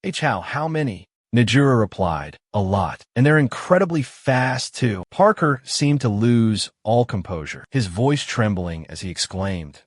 Hey Chow, how many? Najura replied, a lot. And they're incredibly fast, too. Parker seemed to lose all composure, his voice trembling as he exclaimed,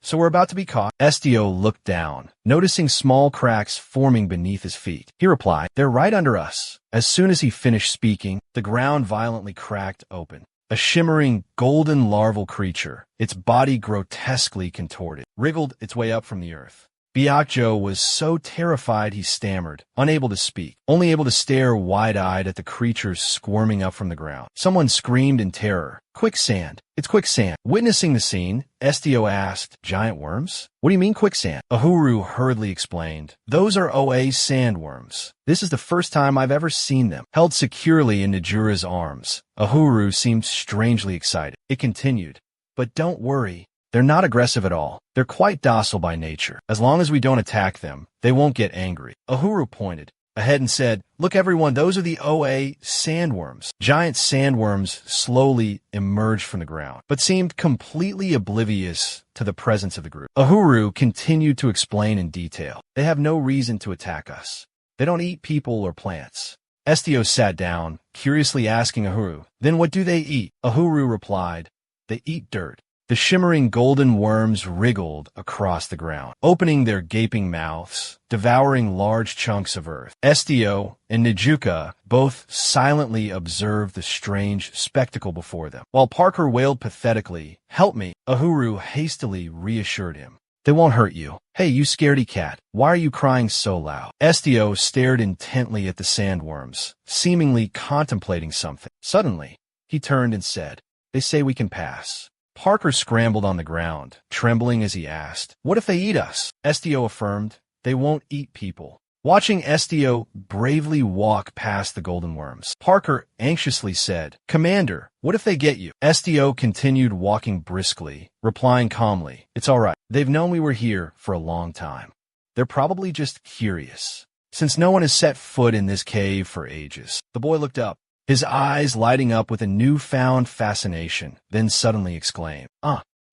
So we're about to be caught? Estio looked down, noticing small cracks forming beneath his feet. He replied, They're right under us. As soon as he finished speaking, the ground violently cracked open. A shimmering, golden larval creature, its body grotesquely contorted, wriggled its way up from the earth. Byakjo was so terrified he stammered, unable to speak, only able to stare wide-eyed at the creature squirming up from the ground. Someone screamed in terror, Quicksand! It's quicksand! Witnessing the scene, Estio asked, Giant worms? What do you mean quicksand? Ahuru hurriedly explained, Those are OA sandworms. This is the first time I've ever seen them. Held securely in Najura's arms, Ahuru seemed strangely excited. It continued, But don't worry. They're not aggressive at all. They're quite docile by nature. As long as we don't attack them, they won't get angry. Ahuru pointed ahead and said, Look everyone, those are the OA sandworms. Giant sandworms slowly emerged from the ground, but seemed completely oblivious to the presence of the group. Ahuru continued to explain in detail. They have no reason to attack us. They don't eat people or plants. Estio sat down, curiously asking Ahuru, Then what do they eat? Ahuru replied, They eat dirt. The shimmering golden worms wriggled across the ground, opening their gaping mouths, devouring large chunks of earth. Estio and Nijuka both silently observed the strange spectacle before them. While Parker wailed pathetically, Help me, Ahuru hastily reassured him. They won't hurt you. Hey, you scaredy cat, why are you crying so loud? Estio stared intently at the sandworms, seemingly contemplating something. Suddenly, he turned and said, They say we can pass. Parker scrambled on the ground, trembling as he asked, What if they eat us? Estio affirmed, They won't eat people. Watching Estio bravely walk past the golden worms, Parker anxiously said, Commander, what if they get you? Estio continued walking briskly, replying calmly, It's all right. They've known we were here for a long time. They're probably just curious, since no one has set foot in this cave for ages. The boy looked up, his eyes lighting up with a newfound fascination, then suddenly exclaimed,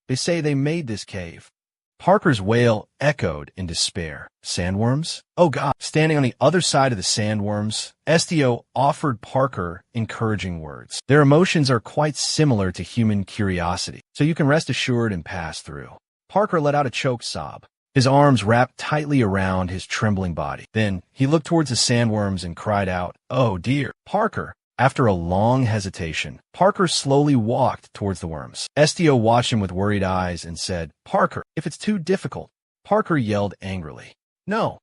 They say they made this cave. Parker's wail echoed in despair. Sandworms? Oh God! Standing on the other side of the sandworms, Estio offered Parker encouraging words. Their emotions are quite similar to human curiosity, so you can rest assured and pass through. Parker let out a choked sob, his arms wrapped tightly around his trembling body. Then he looked towards the sandworms and cried out, Oh dear! Parker! After a long hesitation, Parker slowly walked towards the worms. Estio watched him with worried eyes and said, Parker, if it's too difficult. Parker yelled angrily, No,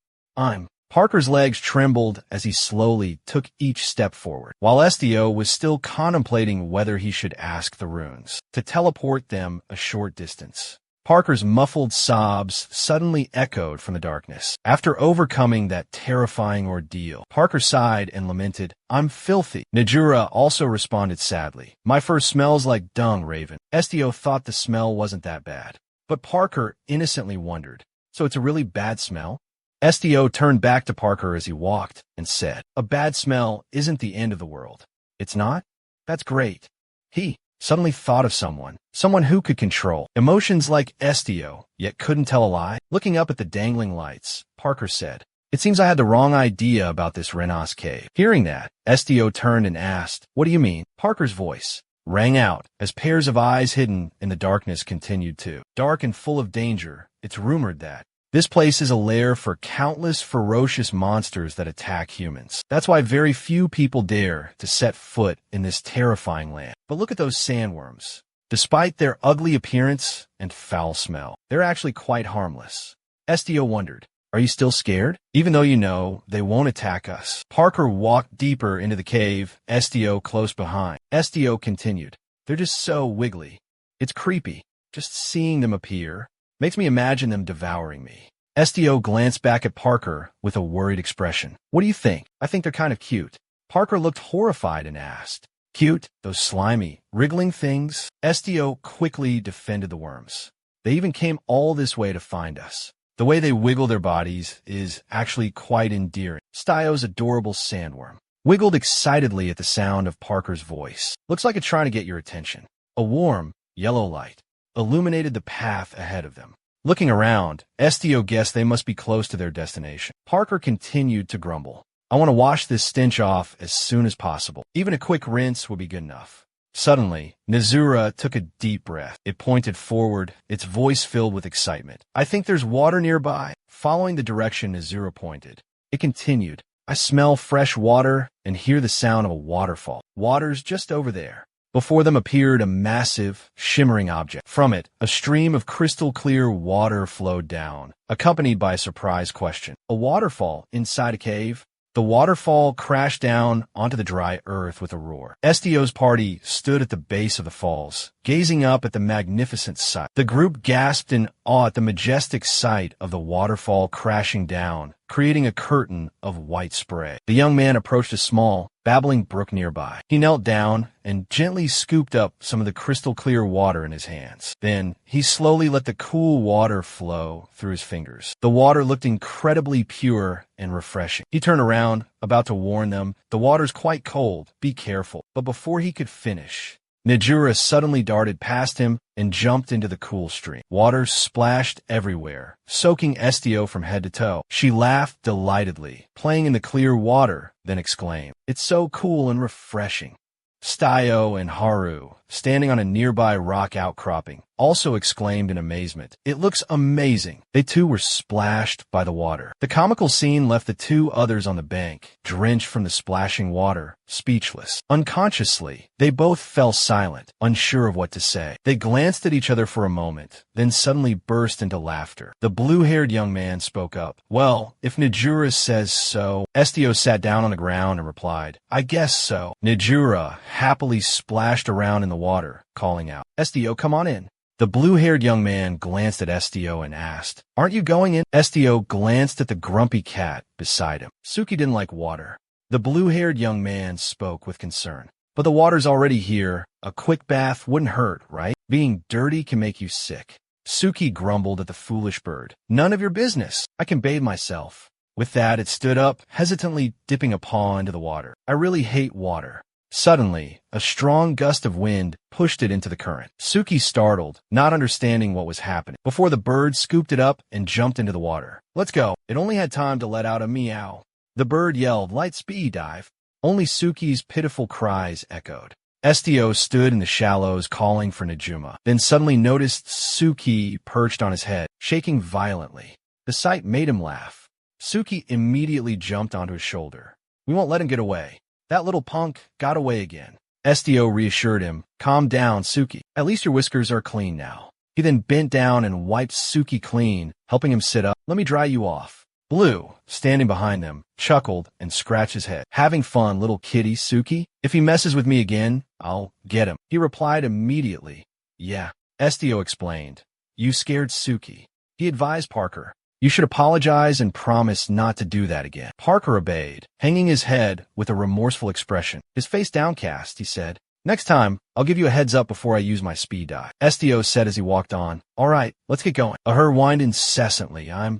Parker's legs trembled as he slowly took each step forward, while Estio was still contemplating whether he should ask the runes to teleport them a short distance. Parker's muffled sobs suddenly echoed from the darkness. After overcoming that terrifying ordeal, Parker sighed and lamented, I'm filthy. Najura also responded sadly, My fur smells like dung, Raven. Estio thought the smell wasn't that bad, but Parker innocently wondered, So it's a really bad smell? Estio turned back to Parker as he walked and said, A bad smell isn't the end of the world. It's not? That's great. He suddenly thought of someone who could control emotions like Estio, yet couldn't tell a lie. Looking up at the dangling lights, Parker said, It seems I had the wrong idea about this Renas cave. Hearing that, Estio turned and asked, What do you mean? Parker's voice rang out as pairs of eyes hidden in the darkness continued to. Dark and full of danger, it's rumored that this place is a lair for countless ferocious monsters that attack humans. That's why very few people dare to set foot in this terrifying land. But look at those sandworms. Despite their ugly appearance and foul smell, they're actually quite harmless. Estio wondered, Are you still scared? Even though you know they won't attack us. Parker walked deeper into the cave, Estio close behind. Estio continued, They're just so wiggly. It's creepy. Just seeing them appear makes me imagine them devouring me. Estio glanced back at Parker with a worried expression. What do you think? I think they're kind of cute. Parker looked horrified and asked, Cute? Those slimy, wriggling things? Estio quickly defended the worms. They even came all this way to find us. The way they wiggle their bodies is actually quite endearing. Stio's adorable sandworm wiggled excitedly at the sound of Parker's voice. Looks like it's trying to get your attention. A warm, yellow light illuminated the path ahead of them. Looking around, SDO guessed they must be close to their destination. Parker continued to grumble. I want to wash this stench off as soon as possible. Even a quick rinse would be good enough. Suddenly, Nezura took a deep breath. It pointed forward, its voice filled with excitement. I think there's water nearby. Following the direction Nezura pointed, it continued. I smell fresh water and hear the sound of a waterfall. Water's just over there. Before them appeared a massive, shimmering object. From it, a stream of crystal-clear water flowed down, accompanied by a surprise question. A waterfall inside a cave? The waterfall crashed down onto the dry earth with a roar. SDO's party stood at the base of the falls, gazing up at the magnificent sight. The group gasped in awe at the majestic sight of the waterfall crashing down, creating a curtain of white spray. The young man approached a small, babbling brook nearby. He knelt down and gently scooped up some of the crystal-clear water in his hands. Then, he slowly let the cool water flow through his fingers. The water looked incredibly pure and refreshing. He turned around, about to warn them, the water's quite cold, be careful. But before he could finish, Nejura suddenly darted past him and jumped into the cool stream. Water splashed everywhere, soaking SDO from head to toe. She laughed delightedly, playing in the clear water, then exclaimed, "It's so cool and refreshing." Styo and Haru, standing on a nearby rock outcropping, also exclaimed in amazement, "It looks amazing." They too were splashed by the water. The comical scene left the two others on the bank, drenched from the splashing water, speechless. Unconsciously, they both fell silent, unsure of what to say. They glanced at each other for a moment, then suddenly burst into laughter. The blue-haired young man spoke up. "Well, if Nejura says so." SDO sat down on the ground and replied, "I guess so." Nejura happily splashed around in the water, calling out, "SDO, come on in." The blue-haired young man glanced at SDO and asked, "Aren't you going in?" SDO glanced at the grumpy cat beside him. Suki didn't like water. The blue-haired young man spoke with concern. "But the water's already here. A quick bath wouldn't hurt, right? Being dirty can make you sick." Suki grumbled at the foolish bird. "None of your business. I can bathe myself." With that, it stood up, hesitantly dipping a paw into the water. "I really hate water." Suddenly, a strong gust of wind pushed it into the current. Suki startled, not understanding what was happening, before the bird scooped it up and jumped into the water. "Let's go." It only had time to let out a meow. The bird yelled, "Light speed dive." Only Suki's pitiful cries echoed. SDO stood in the shallows calling for Nejuma, then suddenly noticed Suki perched on his head, shaking violently. The sight made him laugh. Suki immediately jumped onto his shoulder. "We won't let him get away. That little punk got away again." SDO reassured him, "Calm down, Suki. At least your whiskers are clean now." He then bent down and wiped Suki clean, helping him sit up. "Let me dry you off." Blue, standing behind them, chuckled and scratched his head. "Having fun, little kitty, Suki? If he messes with me again, I'll get him." He replied immediately, "Yeah." SDO explained, "You scared Suki." He advised Parker, "You should apologize and promise not to do that again." Parker obeyed, hanging his head with a remorseful expression. His face downcast, he said, "Next time, I'll give you a heads up before I use my speed dive." SDO said as he walked on, "All right, let's get going." Her whined incessantly. I'm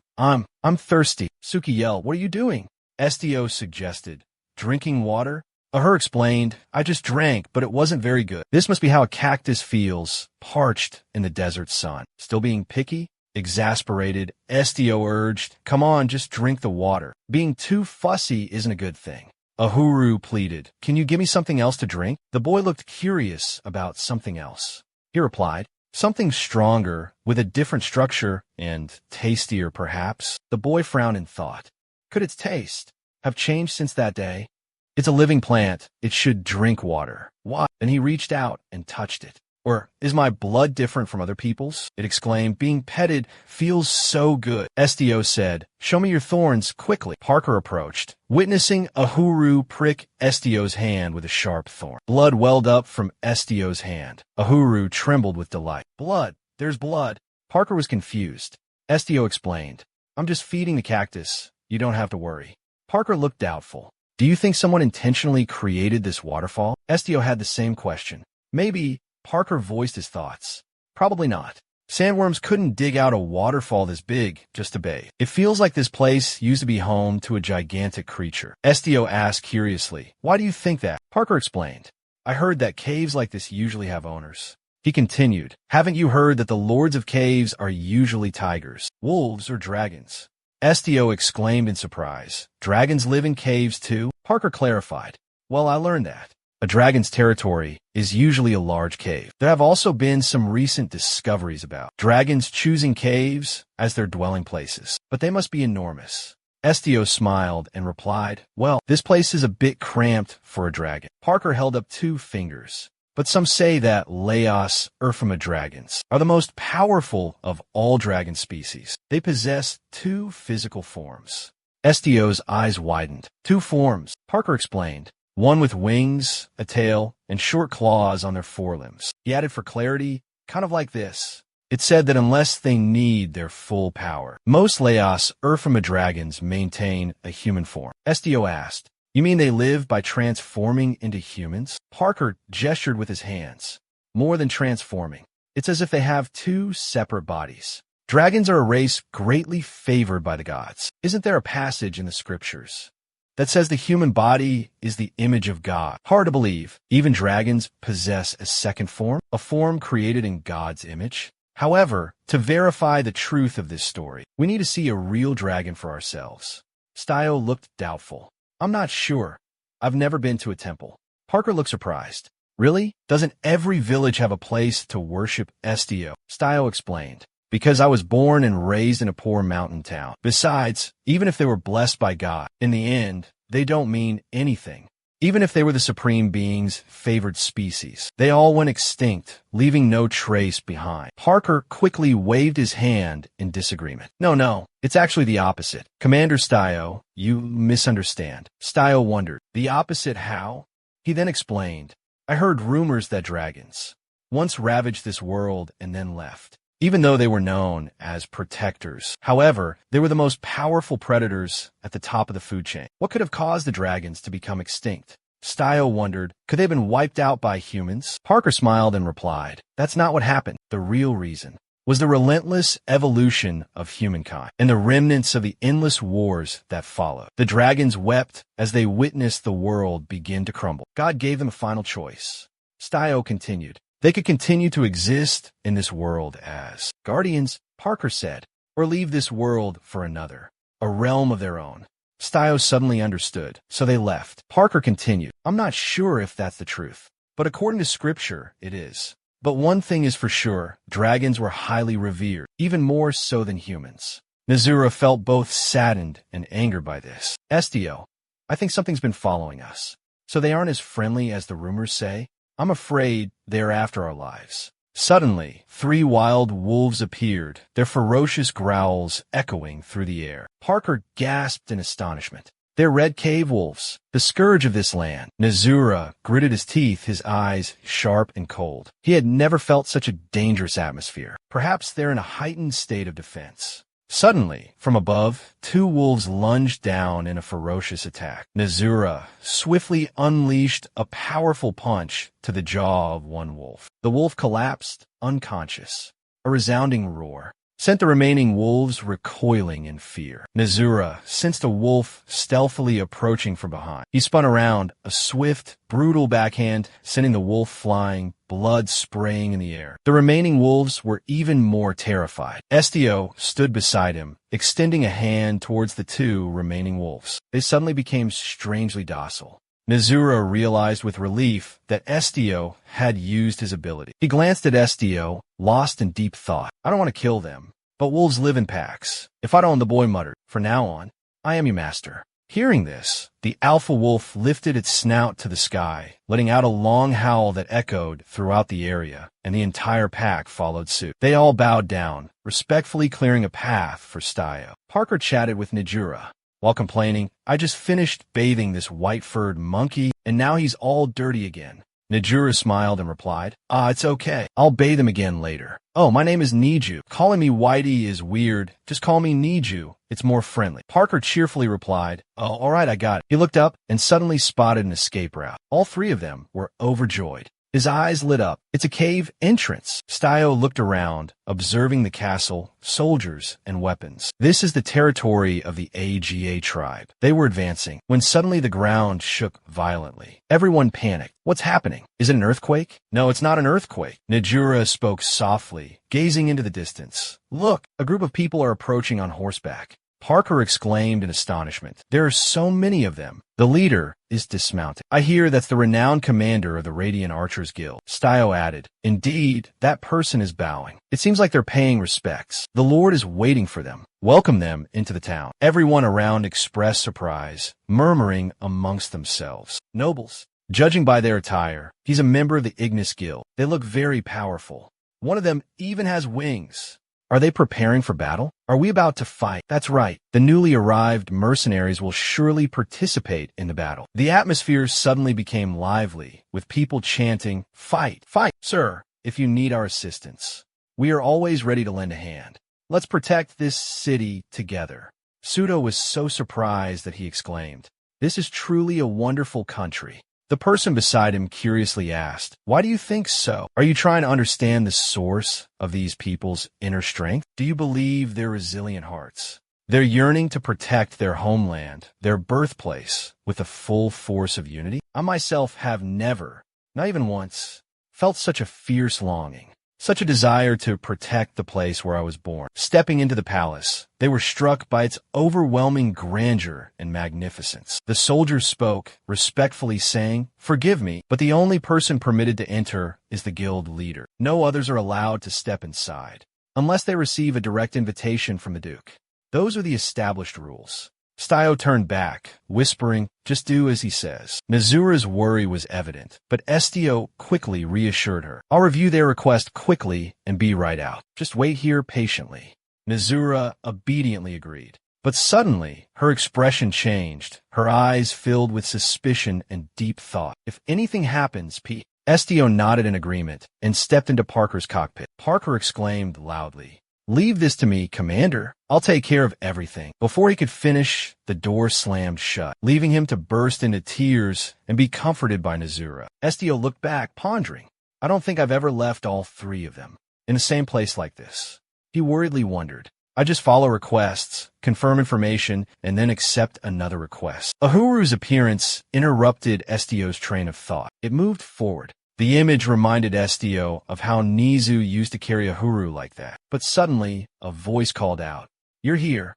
thirsty." Suki yelled, "What are you doing?" SDO suggested, "Drinking water?" Her explained, "I just drank, but it wasn't very good. This must be how a cactus feels, parched in the desert sun." Still being picky? Exasperated, SDO urged, "Come on, just drink the water. Being too fussy isn't a good thing." Ahuru pleaded, "Can you give me something else to drink?" The boy looked curious about something else. He replied, "Something stronger, with a different structure, and tastier perhaps." The boy frowned in thought. Could its taste have changed since that day? "It's a living plant. It should drink water." "Why?" Then he reached out and touched it. "Or is my blood different from other people's?" It exclaimed, "Being petted feels so good." SDO said, "Show me your thorns, quickly." Parker approached, witnessing Ahuru prick SDO's hand with a sharp thorn. Blood welled up from SDO's hand. Ahuru trembled with delight. "Blood! There's blood!" Parker was confused. SDO explained, "I'm just feeding the cactus. You don't have to worry." Parker looked doubtful. "Do you think someone intentionally created this waterfall?" SDO had the same question. "Maybe." Parker voiced his thoughts. "Probably not. Sandworms couldn't dig out a waterfall this big just to bathe. It feels like this place used to be home to a gigantic creature." SDO asked curiously, "Why do you think that?" Parker explained, "I heard that caves like this usually have owners. He continued, haven't you heard that the lords of caves are usually tigers, wolves, or dragons? Estio exclaimed in surprise. Dragons live in caves too? Parker clarified. Well, I learned that. A dragon's territory is usually a large cave. There have also been some recent discoveries about dragons choosing caves as their dwelling places, but they must be enormous. Estio smiled and replied, well, this place is a bit cramped for a dragon. Parker held up 2 fingers. But some say that Laos Urfima dragons are the most powerful of all dragon species. They possess 2 physical forms. Estio's eyes widened. 2 forms, Parker explained. One with wings, a tail, and short claws on their forelimbs. He added for clarity, kind of like this. It said that unless they need their full power, most Laos Urfima dragons maintain a human form. Estio asked, you mean they live by transforming into humans? Parker gestured with his hands. More than transforming. It's as if they have 2 separate bodies. Dragons are a race greatly favored by the gods. Isn't there a passage in the scriptures that says the human body is the image of God? Hard to believe. Even dragons possess a second form, a form created in God's image. However, to verify the truth of this story, we need to see a real dragon for ourselves. Stio looked doubtful. I'm not sure. I've never been to a temple. Parker looked surprised. Really? Doesn't every village have a place to worship Estio? Stio explained. Because I was born and raised in a poor mountain town. Besides, even if they were blessed by God, in the end, they don't mean anything. Even if they were the supreme being's favored species, they all went extinct, leaving no trace behind. Parker quickly waved his hand in disagreement. No, it's actually the opposite. Commander Stio, you misunderstand. Stio wondered. The opposite how? He then explained. I heard rumors that dragons once ravaged this world and then left. Even though they were known as protectors. However, they were the most powerful predators at the top of the food chain. What could have caused the dragons to become extinct? Stio wondered, could they have been wiped out by humans? Parker smiled and replied, that's not what happened. The real reason was the relentless evolution of humankind and the remnants of the endless wars that followed. The dragons wept as they witnessed the world begin to crumble. God gave them a final choice. Stio continued. They could continue to exist in this world as guardians, Parker said, or leave this world for another, a realm of their own. Stio suddenly understood, so they left. Parker continued, I'm not sure if that's the truth, but according to scripture, it is. But one thing is for sure, dragons were highly revered, even more so than humans. Nezura felt both saddened and angered by this. Estio, I think something's been following us. So they aren't as friendly as the rumors say? I'm afraid they are after our lives. Suddenly, 3 wild wolves appeared, their ferocious growls echoing through the air. Parker gasped in astonishment. They're red cave wolves, the scourge of this land. Nezura gritted his teeth, his eyes sharp and cold. He had never felt such a dangerous atmosphere. Perhaps they're in a heightened state of defense. Suddenly, from above, 2 wolves lunged down in a ferocious attack. Nezura swiftly unleashed a powerful punch to the jaw of one wolf. The wolf collapsed, unconscious. A resounding roar sent the remaining wolves recoiling in fear. Nezura sensed a wolf stealthily approaching from behind. He spun around, a swift, brutal backhand, sending the wolf flying, blood spraying in the air. The remaining wolves were even more terrified. Estio stood beside him, extending a hand towards the 2 remaining wolves. They suddenly became strangely docile. Nezura realized with relief that Estio had used his ability. He glanced at Estio, lost in deep thought. I don't want to kill them, but wolves live in packs. If I don't, the boy muttered, from now on, I am your master. Hearing this, the alpha wolf lifted its snout to the sky, letting out a long howl that echoed throughout the area, and the entire pack followed suit. They all bowed down, respectfully clearing a path for Stio. Parker chatted with Nezura. While complaining, I just finished bathing this white-furred monkey, and now he's all dirty again. Nezura smiled and replied, it's okay. I'll bathe him again later. Oh, my name is Niju. Calling me Whitey is weird. Just call me Niju. It's more friendly. Parker cheerfully replied, all right, I got it. He looked up and suddenly spotted an escape route. All 3 of them were overjoyed. His eyes lit up. It's a cave entrance. Stio looked around, observing the castle, soldiers, and weapons. This is the territory of the AGA tribe. They were advancing, when suddenly the ground shook violently. Everyone panicked. What's happening? Is it an earthquake? No, it's not an earthquake. Najura spoke softly, gazing into the distance. Look, a group of people are approaching on horseback. Parker exclaimed in astonishment. There are so many of them. The leader is dismounted. I hear that's the renowned commander of the Radiant Archers Guild. Stio added, Indeed, that person is bowing. It seems like they're paying respects. The Lord is waiting for them. Welcome them into the town. Everyone around expressed surprise, murmuring amongst themselves. Nobles. Judging by their attire, he's a member of the Ignis Guild. They look very powerful. One of them even has wings. Are they preparing for battle? Are we about to fight? That's right. The newly arrived mercenaries will surely participate in the battle. The atmosphere suddenly became lively, with people chanting, Fight! Fight! Sir, if you need our assistance, we are always ready to lend a hand. Let's protect this city together. Sudo was so surprised that he exclaimed, This is truly a wonderful country. The person beside him curiously asked, Why do you think so? Are you trying to understand the source of these people's inner strength? Do you believe their resilient hearts? Their yearning to protect their homeland, their birthplace, with the full force of unity? I myself have never, not even once, felt such a fierce longing, such a desire to protect the place where I was born. Stepping into the palace, they were struck by its overwhelming grandeur and magnificence. The soldiers spoke, respectfully saying, Forgive me, but the only person permitted to enter is the guild leader. No others are allowed to step inside, unless they receive a direct invitation from the Duke. Those are the established rules. Stio turned back, whispering, Just do as he says. Mizura's worry was evident, but Estio quickly reassured her. I'll review their request quickly and be right out. Just wait here patiently. Mizura obediently agreed. But suddenly, her expression changed. Her eyes filled with suspicion and deep thought. If anything happens, Pete. Estio nodded in agreement and stepped into Parker's cockpit. Parker exclaimed loudly, Leave this to me, Commander. I'll take care of everything. Before he could finish, the door slammed shut, leaving him to burst into tears and be comforted by Mizura. Estio looked back, pondering. I don't think I've ever left all three of them in the same place like this. He worriedly wondered. I just follow requests, confirm information, and then accept another request. Ahuru's appearance interrupted Estio's train of thought. It moved forward. The image reminded Estio of how Nizu used to carry Ahuru like that. But suddenly, a voice called out, You're here.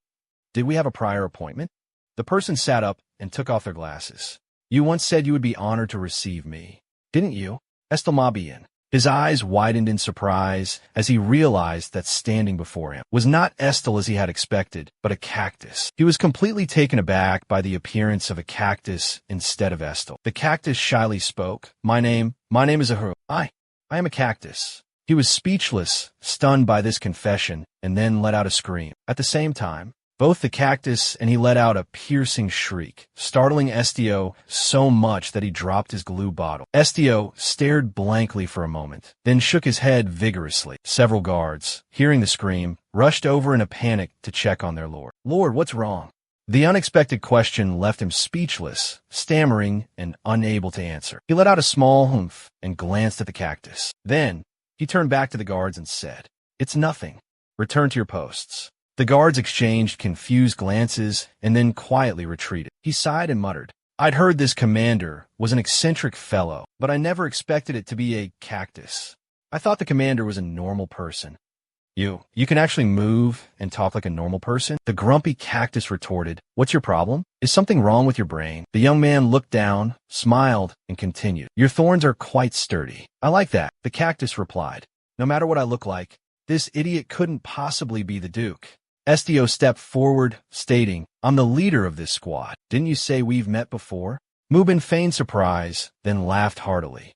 Did we have a prior appointment? The person sat up and took off their glasses. You once said you would be honored to receive me, didn't you? Estelmabian. His eyes widened in surprise as he realized that standing before him was not Estel as he had expected, but a cactus. He was completely taken aback by the appearance of a cactus instead of Estel. The cactus shyly spoke, My name is Ahuru. I am a cactus. He was speechless, stunned by this confession, and then let out a scream. At the same time, both the cactus and he let out a piercing shriek, startling Estio so much that he dropped his glue bottle. Estio stared blankly for a moment, then shook his head vigorously. Several guards, hearing the scream, rushed over in a panic to check on their lord. Lord, what's wrong? The unexpected question left him speechless, stammering, and unable to answer. He let out a small humph and glanced at the cactus. Then, he turned back to the guards and said, It's nothing. Return to your posts. The guards exchanged confused glances and then quietly retreated. He sighed and muttered, I'd heard this commander was an eccentric fellow, but I never expected it to be a cactus. I thought the commander was a normal person. You can actually move and talk like a normal person? The grumpy cactus retorted, What's your problem? Is something wrong with your brain? The young man looked down, smiled, and continued, Your thorns are quite sturdy. I like that. The cactus replied, No matter what I look like, this idiot couldn't possibly be the Duke. Estio stepped forward, stating, I'm the leader of this squad. Didn't you say we've met before? Mubin feigned surprise, then laughed heartily.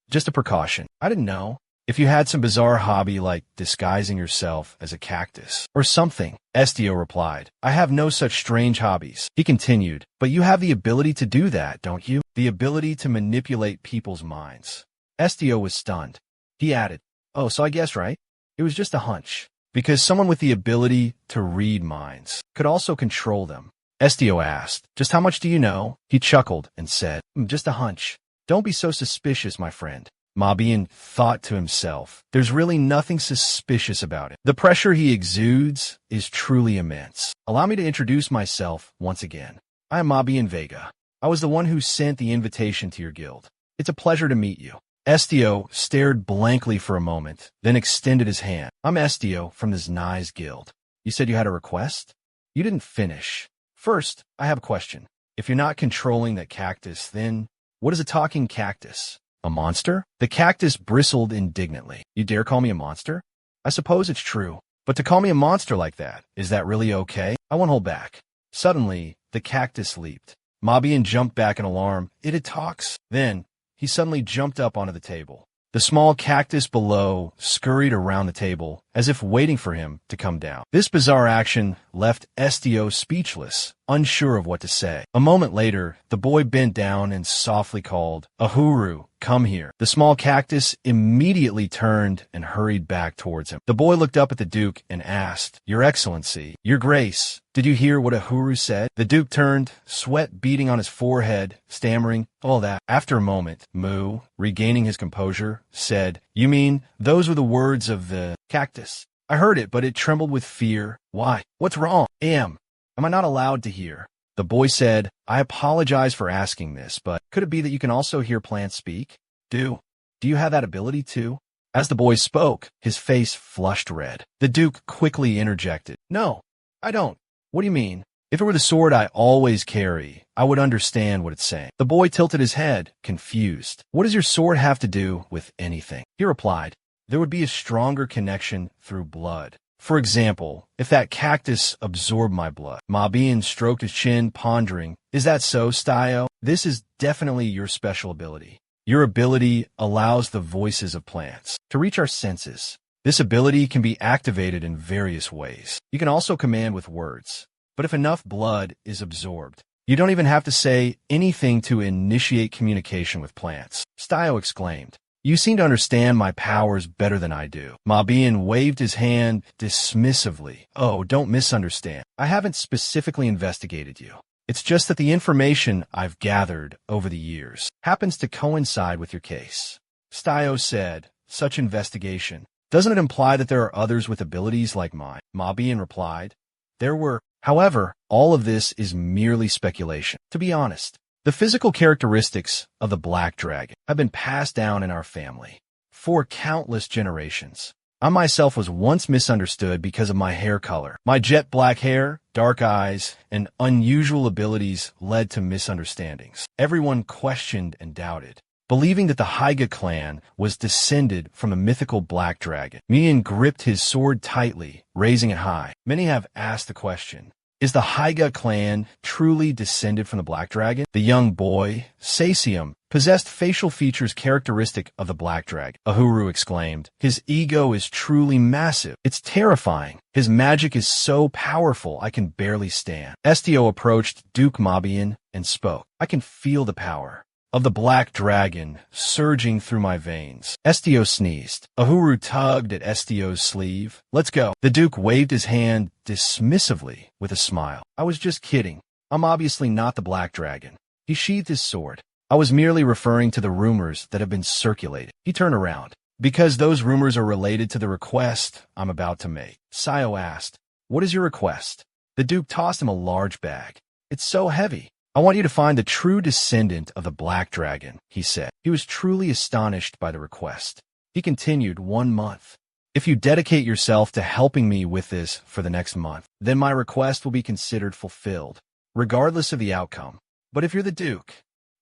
Just a precaution. I didn't know. If you had some bizarre hobby like disguising yourself as a cactus or something, Estio replied. I have no such strange hobbies. He continued, But you have the ability to do that, don't you? The ability to manipulate people's minds. Estio was stunned. He added, Oh, so I guess right? It was just a hunch. Because someone with the ability to read minds could also control them. Estio asked, Just how much do you know? He chuckled and said, Just a hunch. Don't be so suspicious, my friend. Mabian thought to himself. There's really nothing suspicious about it. The pressure he exudes is truly immense. Allow me to introduce myself once again. I am Mabian Vega. I was the one who sent the invitation to your guild. It's a pleasure to meet you. Estio stared blankly for a moment, then extended his hand. I'm Estio from the Znai's guild. You said you had a request? You didn't finish. First, I have a question. If you're not controlling that cactus, then what is a talking cactus? A monster? The cactus bristled indignantly. You dare call me a monster? I suppose it's true. But to call me a monster like that, is that really okay? I won't hold back. Suddenly, the cactus leaped. Mabian jumped back in alarm. It talks. Then, he suddenly jumped up onto the table. The small cactus below scurried around the table, as if waiting for him to come down. This bizarre action left Estio speechless, unsure of what to say. A moment later, the boy bent down and softly called, Ahuru, come here. The small cactus immediately turned and hurried back towards him. The boy looked up at the Duke and asked, Your Excellency, Your Grace, did you hear what Ahuru said? The Duke turned, sweat beading on his forehead, stammering, all that. After a moment, Mu, regaining his composure, said, You mean, those were the words of the cactus? I heard it, but it trembled with fear. Why? What's wrong? Am I not allowed to hear? The boy said, I apologize for asking this, but could it be that you can also hear plants speak? Do you have that ability too? As the boy spoke, his face flushed red. The Duke quickly interjected, No, I don't. What do you mean? If it were the sword I always carry, I would understand what it's saying. The boy tilted his head, confused. What does your sword have to do with anything? He replied, There would be a stronger connection through blood. For example, if that cactus absorbed my blood. Mabian stroked his chin, pondering, Is that so, Stio? This is definitely your special ability. Your ability allows the voices of plants to reach our senses. This ability can be activated in various ways. You can also command with words. But if enough blood is absorbed, you don't even have to say anything to initiate communication with plants. Stio exclaimed, You seem to understand my powers better than I do. Mabian waved his hand dismissively. Oh, don't misunderstand. I haven't specifically investigated you. It's just that the information I've gathered over the years happens to coincide with your case. Stio said, Such investigation. Doesn't it imply that there are others with abilities like mine? Mabian replied, There were. However, all of this is merely speculation. To be honest, the physical characteristics of the black dragon have been passed down in our family for countless generations. I myself was once misunderstood because of my hair color. My jet black hair, dark eyes, and unusual abilities led to misunderstandings. Everyone questioned and doubted, believing that the Haiga clan was descended from a mythical black dragon. Mian gripped his sword tightly, raising it high. Many have asked the question, Is the Haiga clan truly descended from the black dragon? The young boy, Sasium, possessed facial features characteristic of the black dragon. Ahuru exclaimed, His ego is truly massive. It's terrifying. His magic is so powerful I can barely stand. Estio approached Duke Mabian and spoke. I can feel the power of the black dragon surging through my veins. Estio sneezed. Ahuru tugged at Estio's sleeve. Let's go. The Duke waved his hand dismissively with a smile. I was just kidding. I'm obviously not the black dragon. He sheathed his sword. I was merely referring to the rumors that have been circulated. He turned around. Because those rumors are related to the request I'm about to make. Sayo asked, What is your request? The Duke tossed him a large bag. It's so heavy. I want you to find the true descendant of the black dragon, he said. He was truly astonished by the request. He continued, 1 month. If you dedicate yourself to helping me with this for the next month, then my request will be considered fulfilled, regardless of the outcome. But if you're the Duke,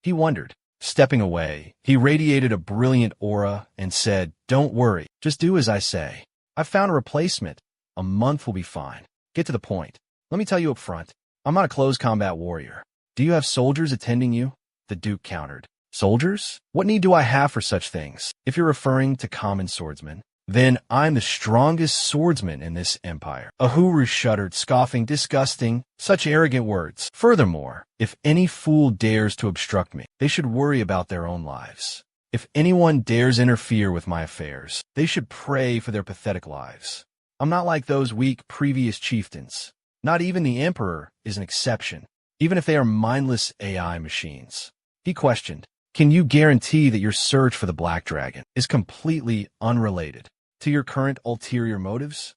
he wondered. Stepping away, he radiated a brilliant aura and said, Don't worry, just do as I say. I've found a replacement. A month will be fine. Get to the point. Let me tell you up front, I'm not a close combat warrior. Do you have soldiers attending you? The Duke countered. Soldiers? What need do I have for such things? If you're referring to common swordsmen, then I'm the strongest swordsman in this empire. Ahuru shuddered, scoffing, disgusting, such arrogant words. Furthermore, if any fool dares to obstruct me, they should worry about their own lives. If anyone dares interfere with my affairs, they should pray for their pathetic lives. I'm not like those weak previous chieftains. Not even the Emperor is an exception, even if they are mindless AI machines. He questioned, Can you guarantee that your search for the Black Dragon is completely unrelated to your current ulterior motives?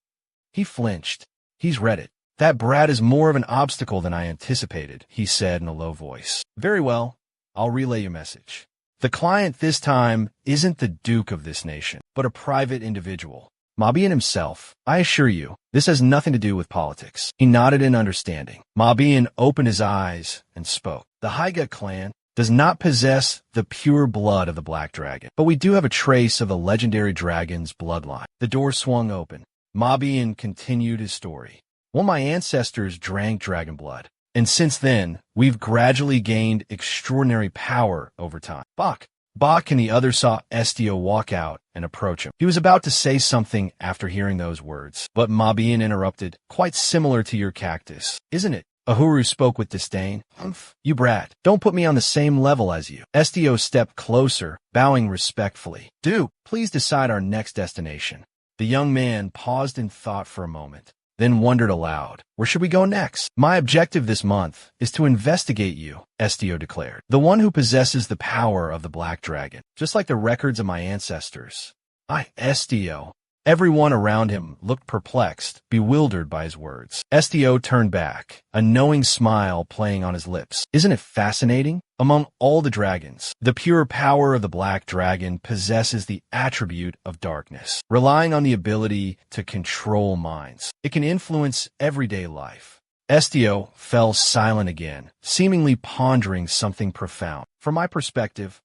He flinched. He's read it. That brat is more of an obstacle than I anticipated, he said in a low voice. Very well. I'll relay your message. The client this time isn't the Duke of this nation, but a private individual. Mabian himself. I assure you, this has nothing to do with politics. He nodded in understanding. Mabian opened his eyes and spoke. The Haiga clan does not possess the pure blood of the Black Dragon, but we do have a trace of the legendary dragon's bloodline. The door swung open. Mabian continued his story. Well, my ancestors drank dragon blood, and since then, we've gradually gained extraordinary power over time. Bach and the others saw Estio walk out and approach him. He was about to say something after hearing those words, but Mabian interrupted. Quite similar to your cactus, isn't it? Ahuru spoke with disdain. Humph, you brat, don't put me on the same level as you. Estio stepped closer, bowing respectfully. Duke, please decide our next destination. The young man paused in thought for a moment, then wondered aloud. Where should we go next? My objective this month is to investigate you, Estio declared. The one who possesses the power of the Black Dragon, just like the records of my ancestors. Estio. Everyone around him looked perplexed, bewildered by his words. Estio turned back, a knowing smile playing on his lips. Isn't it fascinating? Among all the dragons, the pure power of the Black Dragon possesses the attribute of darkness, relying on the ability to control minds. It can influence everyday life. Estio fell silent again, seemingly pondering something profound. From my perspective,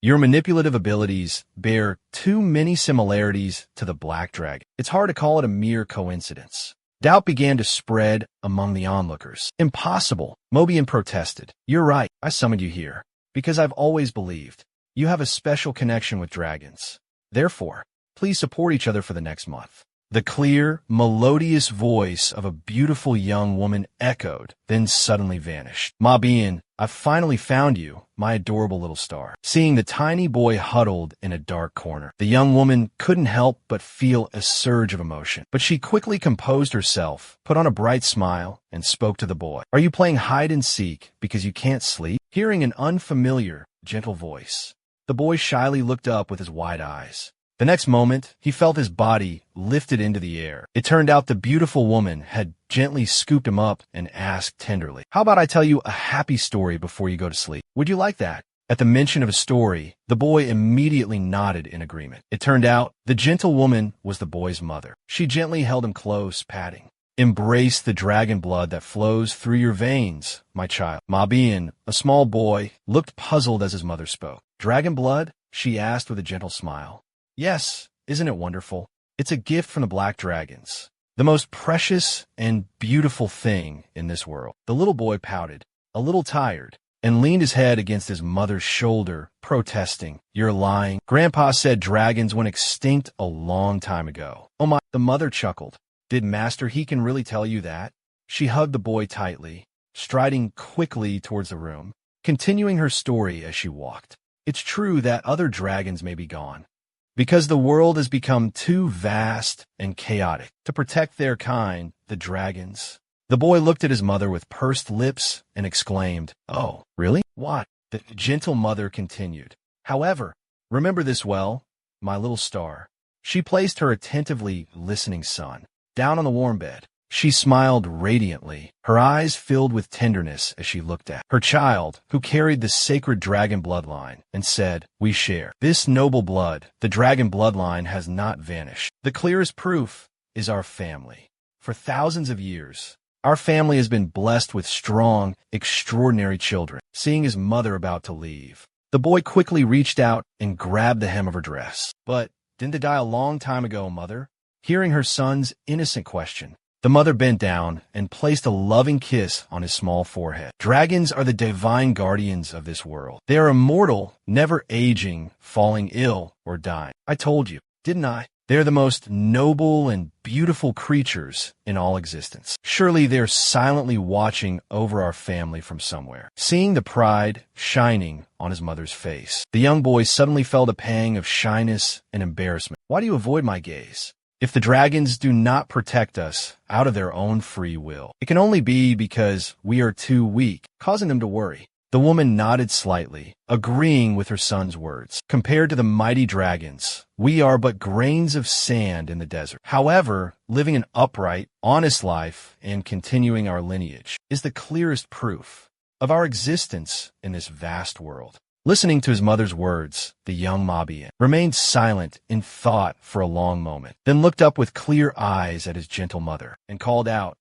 your manipulative abilities bear too many similarities to the Black Dragon. It's hard to call it a mere coincidence. Doubt began to spread among the onlookers. Impossible, Mobian protested. You're right, I summoned you here, because I've always believed you have a special connection with dragons. Therefore, please support each other for the next month. The clear, melodious voice of a beautiful young woman echoed, then suddenly vanished. Mabian, I've finally found you, my adorable little star. Seeing the tiny boy huddled in a dark corner, the young woman couldn't help but feel a surge of emotion. But she quickly composed herself, put on a bright smile, and spoke to the boy. Are you playing hide and seek because you can't sleep? Hearing an unfamiliar, gentle voice, the boy shyly looked up with his wide eyes. The next moment, he felt his body lifted into the air. It turned out the beautiful woman had gently scooped him up and asked tenderly, how about I tell you a happy story before you go to sleep? Would you like that? At the mention of a story, the boy immediately nodded in agreement. It turned out the gentle woman was the boy's mother. She gently held him close, patting. Embrace the dragon blood that flows through your veins, my child. Mabian, a small boy, looked puzzled as his mother spoke. Dragon blood? She asked with a gentle smile. Yes, isn't it wonderful? It's a gift from the Black Dragons, the most precious and beautiful thing in this world. The little boy pouted, a little tired, and leaned his head against his mother's shoulder, protesting. You're lying. Grandpa said dragons went extinct a long time ago. Oh my, the mother chuckled. Did Master Hekin really tell you that? She hugged the boy tightly, striding quickly towards the room, continuing her story as she walked. It's true that other dragons may be gone, because the world has become too vast and chaotic to protect their kind, the dragons. The boy looked at his mother with pursed lips and exclaimed, Oh, really? What? The gentle mother continued. However, remember this well, my little star. She placed her attentively listening son down on the warm bed. She smiled radiantly, her eyes filled with tenderness as she looked at her child, who carried the sacred dragon bloodline, and said, We share this noble blood. The dragon bloodline has not vanished. The clearest proof is our family. For thousands of years, our family has been blessed with strong, extraordinary children. Seeing his mother about to leave, the boy quickly reached out and grabbed the hem of her dress. But didn't they die a long time ago, mother? Hearing her son's innocent question, the mother bent down and placed a loving kiss on his small forehead. Dragons are the divine guardians of this world. They are immortal, never aging, falling ill, or dying. I told you, didn't I? They are the most noble and beautiful creatures in all existence. Surely they're silently watching over our family from somewhere. Seeing the pride shining on his mother's face, the young boy suddenly felt a pang of shyness and embarrassment. Why do you avoid my gaze? If the dragons do not protect us out of their own free will, it can only be because we are too weak, causing them to worry. The woman nodded slightly, agreeing with her son's words. Compared to the mighty dragons, we are but grains of sand in the desert. However, living an upright, honest life and continuing our lineage is the clearest proof of our existence in this vast world. Listening to his mother's words, the young Mabian remained silent in thought for a long moment, then looked up with clear eyes at his gentle mother and called out,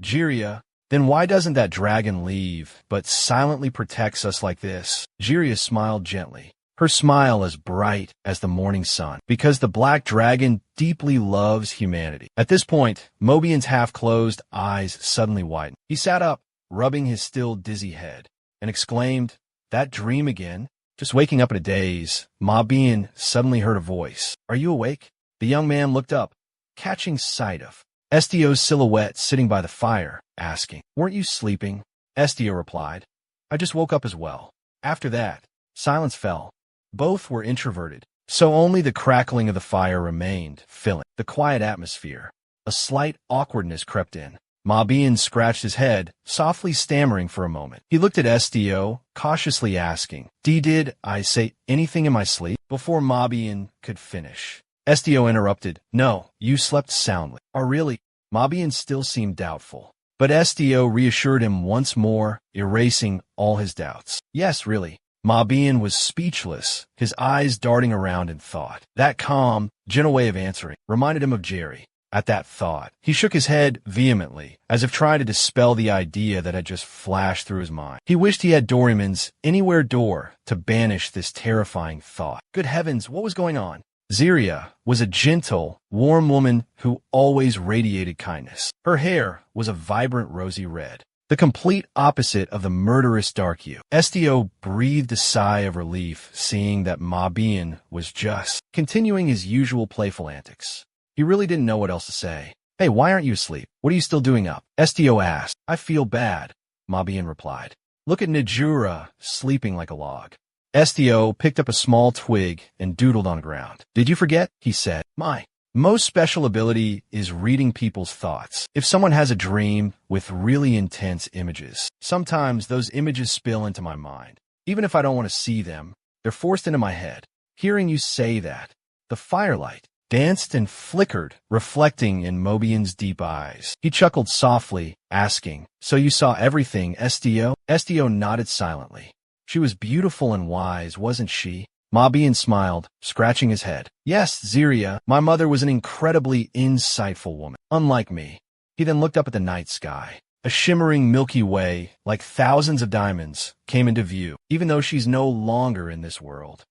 "Jiria, then why doesn't that dragon leave, but silently protects us like this?" Jiria smiled gently, her smile as bright as the morning sun, because the black dragon deeply loves humanity. At this point, Mobian's half-closed eyes suddenly widened. He sat up, rubbing his still dizzy head, and exclaimed, "That dream again?" Just waking up in a daze, Mabian suddenly heard a voice. "Are you awake?" The young man looked up, catching sight of Estio's silhouette sitting by the fire, asking, "Weren't you sleeping?" Estio replied, "I just woke up as well." After that, silence fell. Both were introverted, so only the crackling of the fire remained, filling the quiet atmosphere. A slight awkwardness crept in. Mabian scratched his head, softly stammering for a moment. He looked at Estio, cautiously asking, Did I say anything in my sleep?" Before Mabian could finish, Estio interrupted, "No, you slept soundly." "Oh, really?" Mabian still seemed doubtful, but Estio reassured him once more, erasing all his doubts. "Yes, really." Mabian was speechless, his eyes darting around in thought. That calm, gentle way of answering reminded him of Jerry. At that thought, he shook his head vehemently, as if trying to dispel the idea that had just flashed through his mind. He wished he had Doraemon's anywhere door to banish this terrifying thought. Good heavens, what was going on? Ziria was a gentle, warm woman who always radiated kindness. Her hair was a vibrant rosy red, the complete opposite of the murderous dark hue. Estio breathed a sigh of relief, seeing that Mabian was just continuing his usual playful antics. He really didn't know what else to say. "Hey, why aren't you asleep? What are you still doing up?" Estio asked. "I feel bad," Mabian replied. "Look at Najura, sleeping like a log." Estio picked up a small twig and doodled on the ground. "Did you forget?" he said. "My most special ability is reading people's thoughts. If someone has a dream with really intense images, sometimes those images spill into my mind. Even if I don't want to see them, they're forced into my head. Hearing you say that, the firelight danced and flickered, reflecting in Mobian's deep eyes. He chuckled softly, asking, "So you saw everything, Estio?" Estio nodded silently. "She was beautiful and wise, wasn't she?" Mabian smiled, scratching his head. "Yes, Ziria, my mother was an incredibly insightful woman, unlike me." He then looked up at the night sky. A shimmering Milky Way, like thousands of diamonds, came into view, even though she's no longer in this world.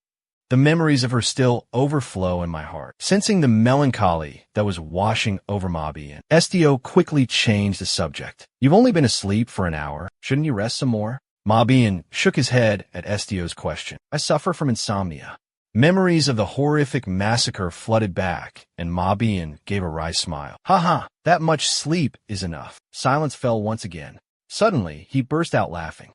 The memories of her still overflow in my heart. Sensing the melancholy that was washing over Mabian, Estio quickly changed the subject. "You've only been asleep for an hour. Shouldn't you rest some more?" Mabian shook his head at Estio's question. "I suffer from insomnia." Memories of the horrific massacre flooded back, and Mabian gave a wry smile. "Ha, that much sleep is enough." Silence fell once again. Suddenly, he burst out laughing.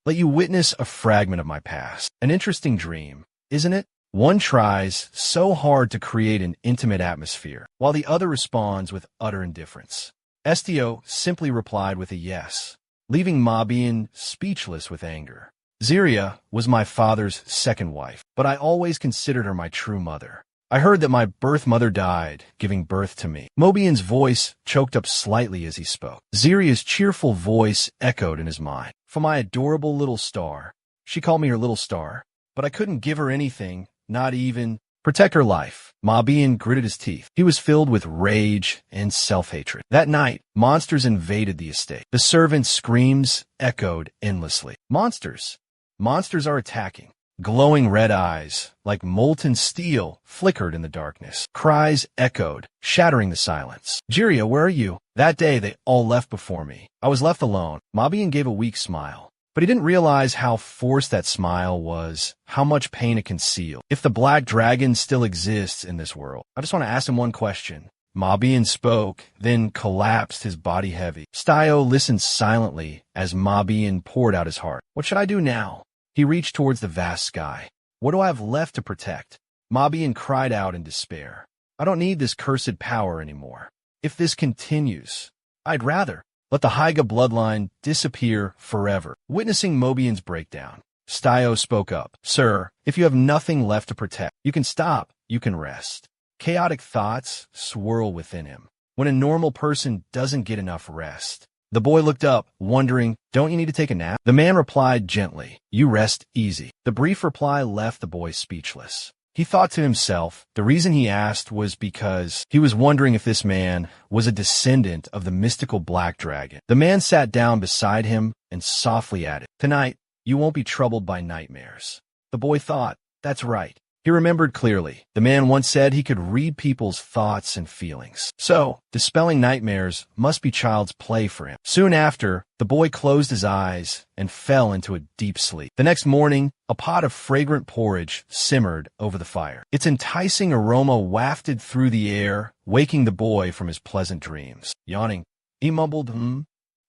Let you witness a fragment of my past. An interesting dream, isn't it? One tries so hard to create an intimate atmosphere, while the other responds with utter indifference. Estio simply replied with a yes, leaving Mabian speechless with anger. Ziria was my father's second wife, but I always considered her my true mother. I heard that my birth mother died, giving birth to me. Mobian's voice choked up slightly as he spoke. Ziria's cheerful voice echoed in his mind. "For my adorable little star." She called me her little star, but I couldn't give her anything, not even protect her life. Mabian gritted his teeth. He was filled with rage and self-hatred. That night, monsters invaded the estate. The servants' screams echoed endlessly. Monsters! Monsters are attacking. Glowing red eyes, like molten steel, flickered in the darkness. Cries echoed, shattering the silence. "Jiria, where are you?" That day, they all left before me. I was left alone. Mabian gave a weak smile, but he didn't realize how forced that smile was, how much pain it concealed. If the black dragon still exists in this world, I just want to ask him one question. Mabian spoke, then collapsed, his body heavy. Stio listened silently as Mabian poured out his heart. "What should I do now?" He reached towards the vast sky. "What do I have left to protect?" Mabian cried out in despair. "I don't need this cursed power anymore. If this continues, I'd rather Let the Hyga bloodline disappear forever. Witnessing Mobian's breakdown, Stio spoke up. Sir, if you have nothing left to protect, you can stop, you can rest. Chaotic thoughts swirl within him. When a normal person doesn't get enough rest. The boy looked up, wondering, don't you need to take a nap? The man replied gently, you rest easy. The brief reply left the boy speechless. He thought to himself, the reason he asked was because he was wondering if this man was a descendant of the mystical black dragon. The man sat down beside him and softly added, tonight, you won't be troubled by nightmares. The boy thought, that's right. He remembered clearly. The man once said he could read people's thoughts and feelings. So, dispelling nightmares must be child's play for him. Soon after, the boy closed his eyes and fell into a deep sleep. The next morning, a pot of fragrant porridge simmered over the fire. Its enticing aroma wafted through the air, waking the boy from his pleasant dreams. Yawning, he mumbled,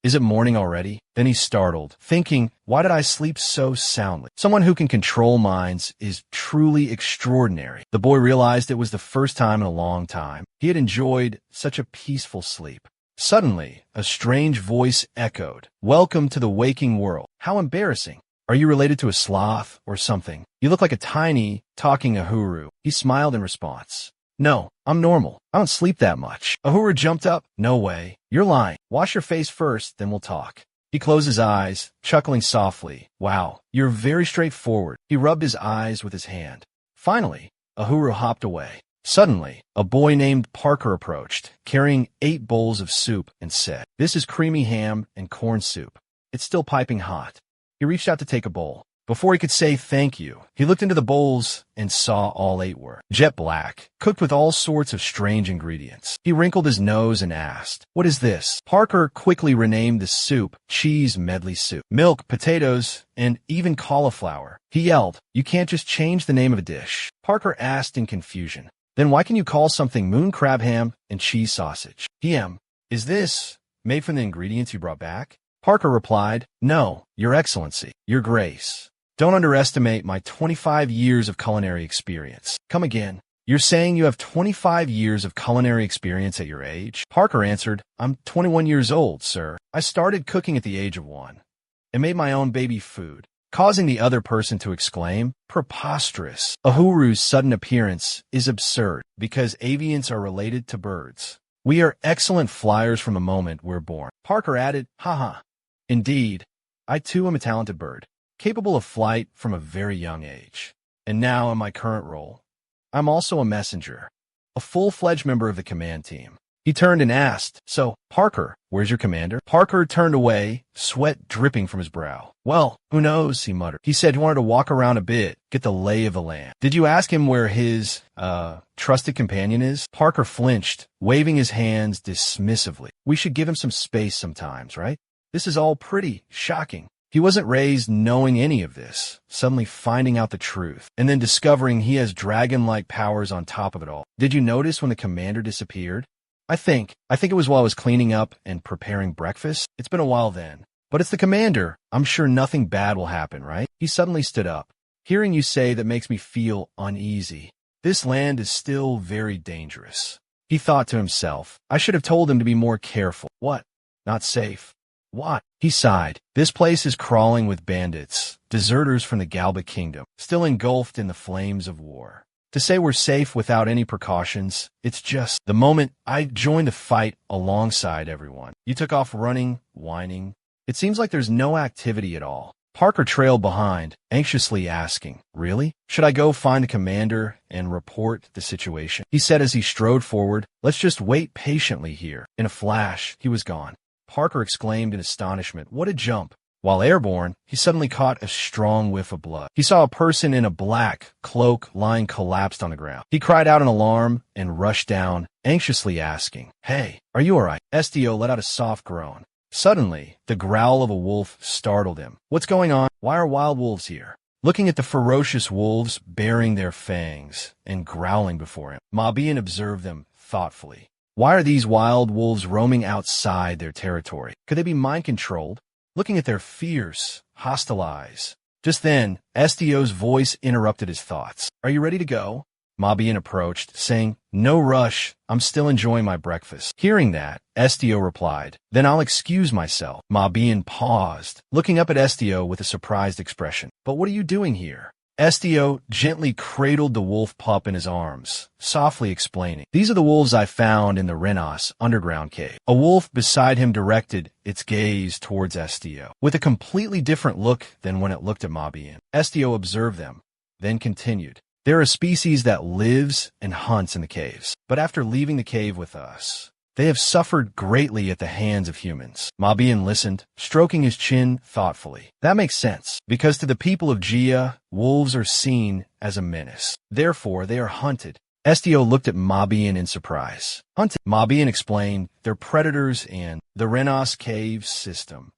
Is it morning already? Then he startled, thinking, why did I sleep so soundly? Someone who can control minds is truly extraordinary. The boy realized it was the first time in a long time he had enjoyed such a peaceful sleep. Suddenly, a strange voice echoed, welcome to the waking world. How embarrassing. Are you related to a sloth or something? You look like a tiny, talking Ahuru. He smiled in response. No, I'm normal. I don't sleep that much. Ahura jumped up. No way. You're lying. Wash your face first, then we'll talk. He closed his eyes, chuckling softly. Wow, you're very straightforward. He rubbed his eyes with his hand. Finally, Ahura hopped away. Suddenly, a boy named Parker approached, carrying 8 bowls of soup, and said, this is creamy ham and corn soup. It's still piping hot. He reached out to take a bowl. Before he could say thank you, he looked into the bowls and saw all 8 were jet black, cooked with all sorts of strange ingredients. He wrinkled his nose and asked, what is this? Parker quickly renamed the soup cheese medley soup. Milk, potatoes, and even cauliflower. He yelled, you can't just change the name of a dish. Parker asked in confusion, then why can you call something moon crab ham and cheese sausage? PM, is this made from the ingredients you brought back? Parker replied, no, Your Excellency, Your Grace. Don't underestimate my 25 years of culinary experience. Come again. You're saying you have 25 years of culinary experience at your age? Parker answered, I'm 21 years old, sir. I started cooking at the age of 1 and made my own baby food, causing the other person to exclaim, preposterous. Ahuru's sudden appearance is absurd because avians are related to birds. We are excellent flyers from the moment we're born. Parker added, haha. Indeed, I too am a talented bird, capable of flight from a very young age. And now in my current role, I'm also a messenger, a full-fledged member of the command team. He turned and asked, so, Parker, where's your commander? Parker turned away, sweat dripping from his brow. Well, who knows, he muttered. He said he wanted to walk around a bit, get the lay of the land. Did you ask him where his, trusted companion is? Parker flinched, waving his hands dismissively. We should give him some space sometimes, right? This is all pretty shocking. He wasn't raised knowing any of this, suddenly finding out the truth, and then discovering he has dragon-like powers on top of it all. Did you notice when the commander disappeared? I think it was while I was cleaning up and preparing breakfast. It's been a while then. But it's the commander. I'm sure nothing bad will happen, right? He suddenly stood up. Hearing you say that makes me feel uneasy. This land is still very dangerous. He thought to himself, I should have told him to be more careful. What? Not safe. What? He sighed. This place is crawling with bandits, deserters from the Galba kingdom, still engulfed in the flames of war. To say we're safe without any precautions, it's just the moment I joined the fight alongside everyone. You took off running, whining. It seems like there's no activity at all. Parker trailed behind, anxiously asking, really? Should I go find the commander and report the situation? He said as he strode forward, let's just wait patiently here. In a flash, he was gone. Parker exclaimed in astonishment, what a jump. While airborne, he suddenly caught a strong whiff of blood. He saw a person in a black cloak lying collapsed on the ground. He cried out in alarm and rushed down, anxiously asking, hey, are you all right? Estio let out a soft groan. Suddenly, the growl of a wolf startled him. What's going on? Why are wild wolves here? Looking at the ferocious wolves baring their fangs and growling before him, Mabian observed them thoughtfully. Why are these wild wolves roaming outside their territory? Could they be mind-controlled? Looking at their fierce, hostile eyes. Just then, Estio's voice interrupted his thoughts. Are you ready to go? Mabian approached, saying, "No rush, I'm still enjoying my breakfast." Hearing that, Estio replied, "Then I'll excuse myself." Mabian paused, looking up at Estio with a surprised expression. "But what are you doing here?" Estio gently cradled the wolf pup in his arms, softly explaining, "These are the wolves I found in the Renas underground cave." A wolf beside him directed its gaze towards Estio, with a completely different look than when it looked at Mabian. Estio observed them, then continued, "They're a species that lives and hunts in the caves, but after leaving the cave with us, they have suffered greatly at the hands of humans." Mabian listened, stroking his chin thoughtfully. "That makes sense, because to the people of Jia, wolves are seen as a menace. Therefore, they are hunted." Estio looked at Mabian in surprise. "Hunted?" Mabian explained, "They're predators, and the Renas cave system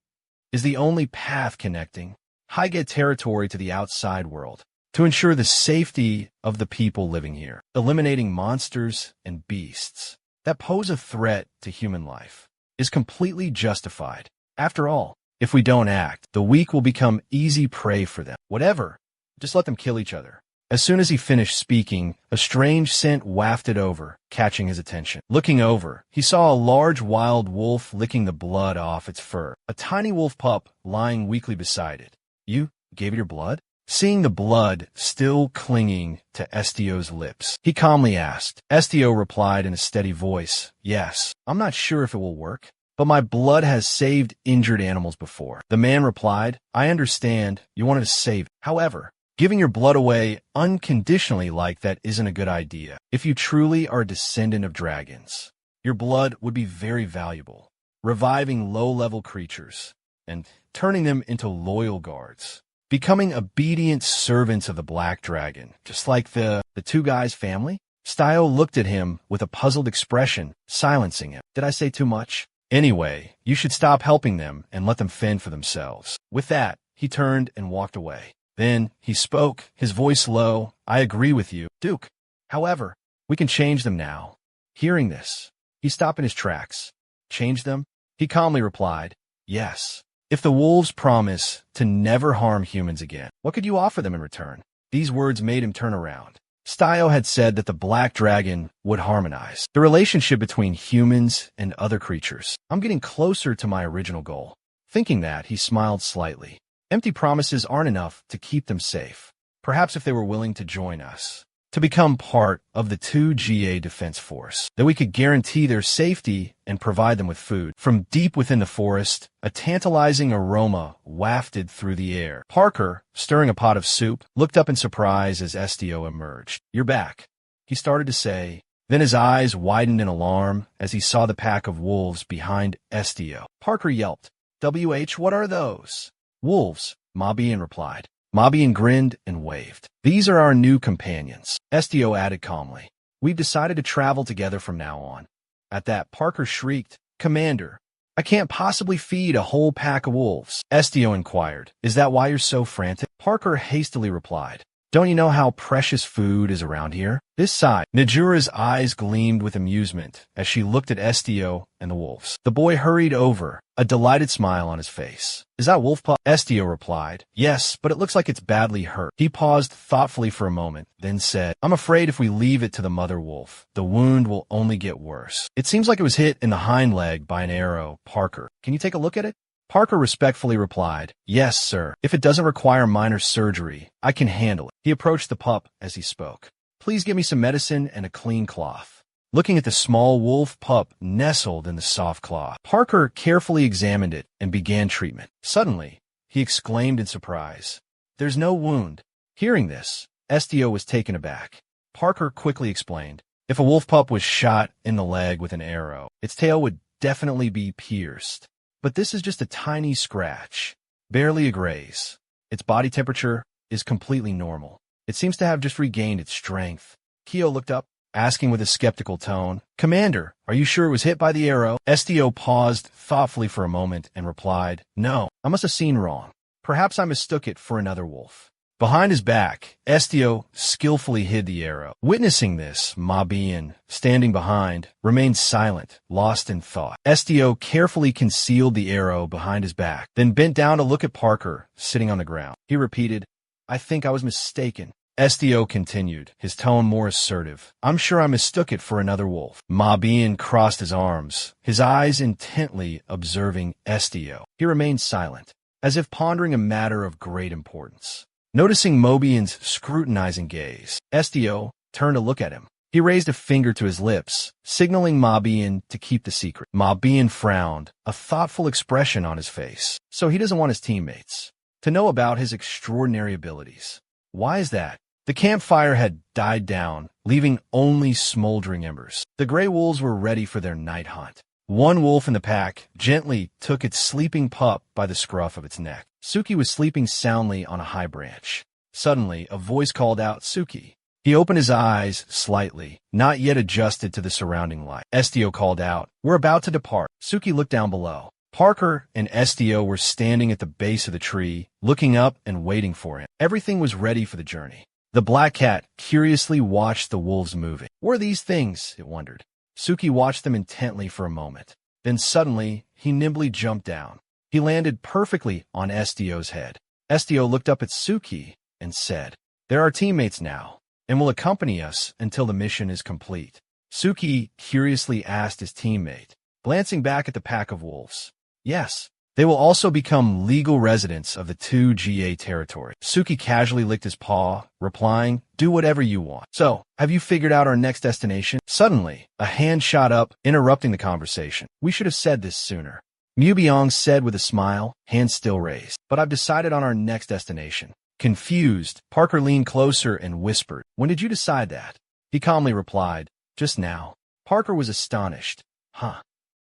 is the only path connecting Highgate territory to the outside world to ensure the safety of the people living here, eliminating monsters and beasts that pose a threat to human life is completely justified. After all, if we don't act, the weak will become easy prey for them. Whatever, just let them kill each other." As soon as he finished speaking, a strange scent wafted over, catching his attention. Looking over, he saw a large wild wolf licking the blood off its fur, a tiny wolf pup lying weakly beside it. "You gave it your blood?" Seeing the blood still clinging to Estio's lips, he calmly asked. Estio replied in a steady voice, "Yes, I'm not sure if it will work, but my blood has saved injured animals before." The man replied, "I understand you wanted to save it. However, giving your blood away unconditionally like that isn't a good idea. If you truly are a descendant of dragons, your blood would be very valuable, reviving low-level creatures and turning them into loyal guards, becoming obedient servants of the Black Dragon, just like the two guys' family." Stio looked at him with a puzzled expression, silencing him. "Did I say too much? Anyway, you should stop helping them and let them fend for themselves." With that, he turned and walked away. Then he spoke, his voice low. "I agree with you, Duke. However, we can change them now." Hearing this, he stopped in his tracks. "Change them?" He calmly replied, "Yes. If the wolves promise to never harm humans again, what could you offer them in return?" These words made him turn around. Stio had said that the Black Dragon would harmonize the relationship between humans and other creatures. "I'm getting closer to my original goal." Thinking that, he smiled slightly. "Empty promises aren't enough to keep them safe. Perhaps if they were willing to join us, to become part of the 2GA Defense Force, that we could guarantee their safety and provide them with food." From deep within the forest, a tantalizing aroma wafted through the air. Parker, stirring a pot of soup, looked up in surprise as Estio emerged. "You're back," he started to say. Then his eyes widened in alarm as he saw the pack of wolves behind Estio. Parker yelped, "WH, what are those?" "Wolves," Mabian replied. Mabian grinned and waved. "These are our new companions," Estio added calmly. "We've decided to travel together from now on." At that, Parker shrieked, "Commander, I can't possibly feed a whole pack of wolves." Estio inquired, "Is that why you're so frantic?" Parker hastily replied, "Don't you know how precious food is around here?" This side, Najura's eyes gleamed with amusement as she looked at Estio and the wolves. The boy hurried over, a delighted smile on his face. "Is that wolf pup?" Estio replied, "Yes, but it looks like it's badly hurt." He paused thoughtfully for a moment, then said, "I'm afraid if we leave it to the mother wolf, the wound will only get worse. It seems like it was hit in the hind leg by an arrow. Parker, can you take a look at it?" Parker respectfully replied, "Yes, sir. If it doesn't require minor surgery, I can handle it." He approached the pup as he spoke. "Please give me some medicine and a clean cloth." Looking at the small wolf pup nestled in the soft cloth, Parker carefully examined it and began treatment. Suddenly, he exclaimed in surprise, "There's no wound." Hearing this, Estio was taken aback. Parker quickly explained, "If a wolf pup was shot in the leg with an arrow, its tail would definitely be pierced. But this is just a tiny scratch, barely a graze. Its body temperature is completely normal. It seems to have just regained its strength." Kyo looked up, asking with a skeptical tone, "Commander, are you sure it was hit by the arrow?" Estio paused thoughtfully for a moment and replied, "No, I must have seen wrong. Perhaps I mistook it for another wolf." Behind his back, Estio skillfully hid the arrow. Witnessing this, Mabian, standing behind, remained silent, lost in thought. Estio carefully concealed the arrow behind his back, then bent down to look at Parker, sitting on the ground. He repeated, "I think I was mistaken." SDO continued, his tone more assertive. I'm sure I mistook it for another wolf. Ma Bian crossed his arms, his eyes intently observing SDO. He remained silent, as if pondering a matter of great importance. Noticing Mobian's scrutinizing gaze, SDO turned to look at him. He raised a finger to his lips, signaling Ma Bian to keep the secret. Ma Bian frowned, a thoughtful expression on his face. So he doesn't want his teammates to know about his extraordinary abilities. Why is that? The campfire had died down, leaving only smoldering embers. The gray wolves were ready for their night hunt. One wolf in the pack gently took its sleeping pup by the scruff of its neck. Suki was sleeping soundly on a high branch. Suddenly, a voice called out, "Suki." He opened his eyes slightly, not yet adjusted to the surrounding light. SDO called out, "We're about to depart." Suki looked down below. Parker and SDO were standing at the base of the tree, looking up and waiting for him. Everything was ready for the journey. The black cat curiously watched the wolves moving. What are these things? It wondered. Suki watched them intently for a moment. Then suddenly, he nimbly jumped down. He landed perfectly on SDO's head. SDO looked up at Suki and said, "They're our teammates now, and will accompany us until the mission is complete." Suki curiously asked his teammate, glancing back at the pack of wolves. "Yes, they will also become legal residents of the 2GA territory." Suki casually licked his paw, replying, "Do whatever you want." "So, have you figured out our next destination?" Suddenly, a hand shot up, interrupting the conversation. "We should have said this sooner," Mu Biong said with a smile, hand still raised. "But I've decided on our next destination." Confused, Parker leaned closer and whispered, "When did you decide that?" He calmly replied, "Just now." Parker was astonished. "Huh."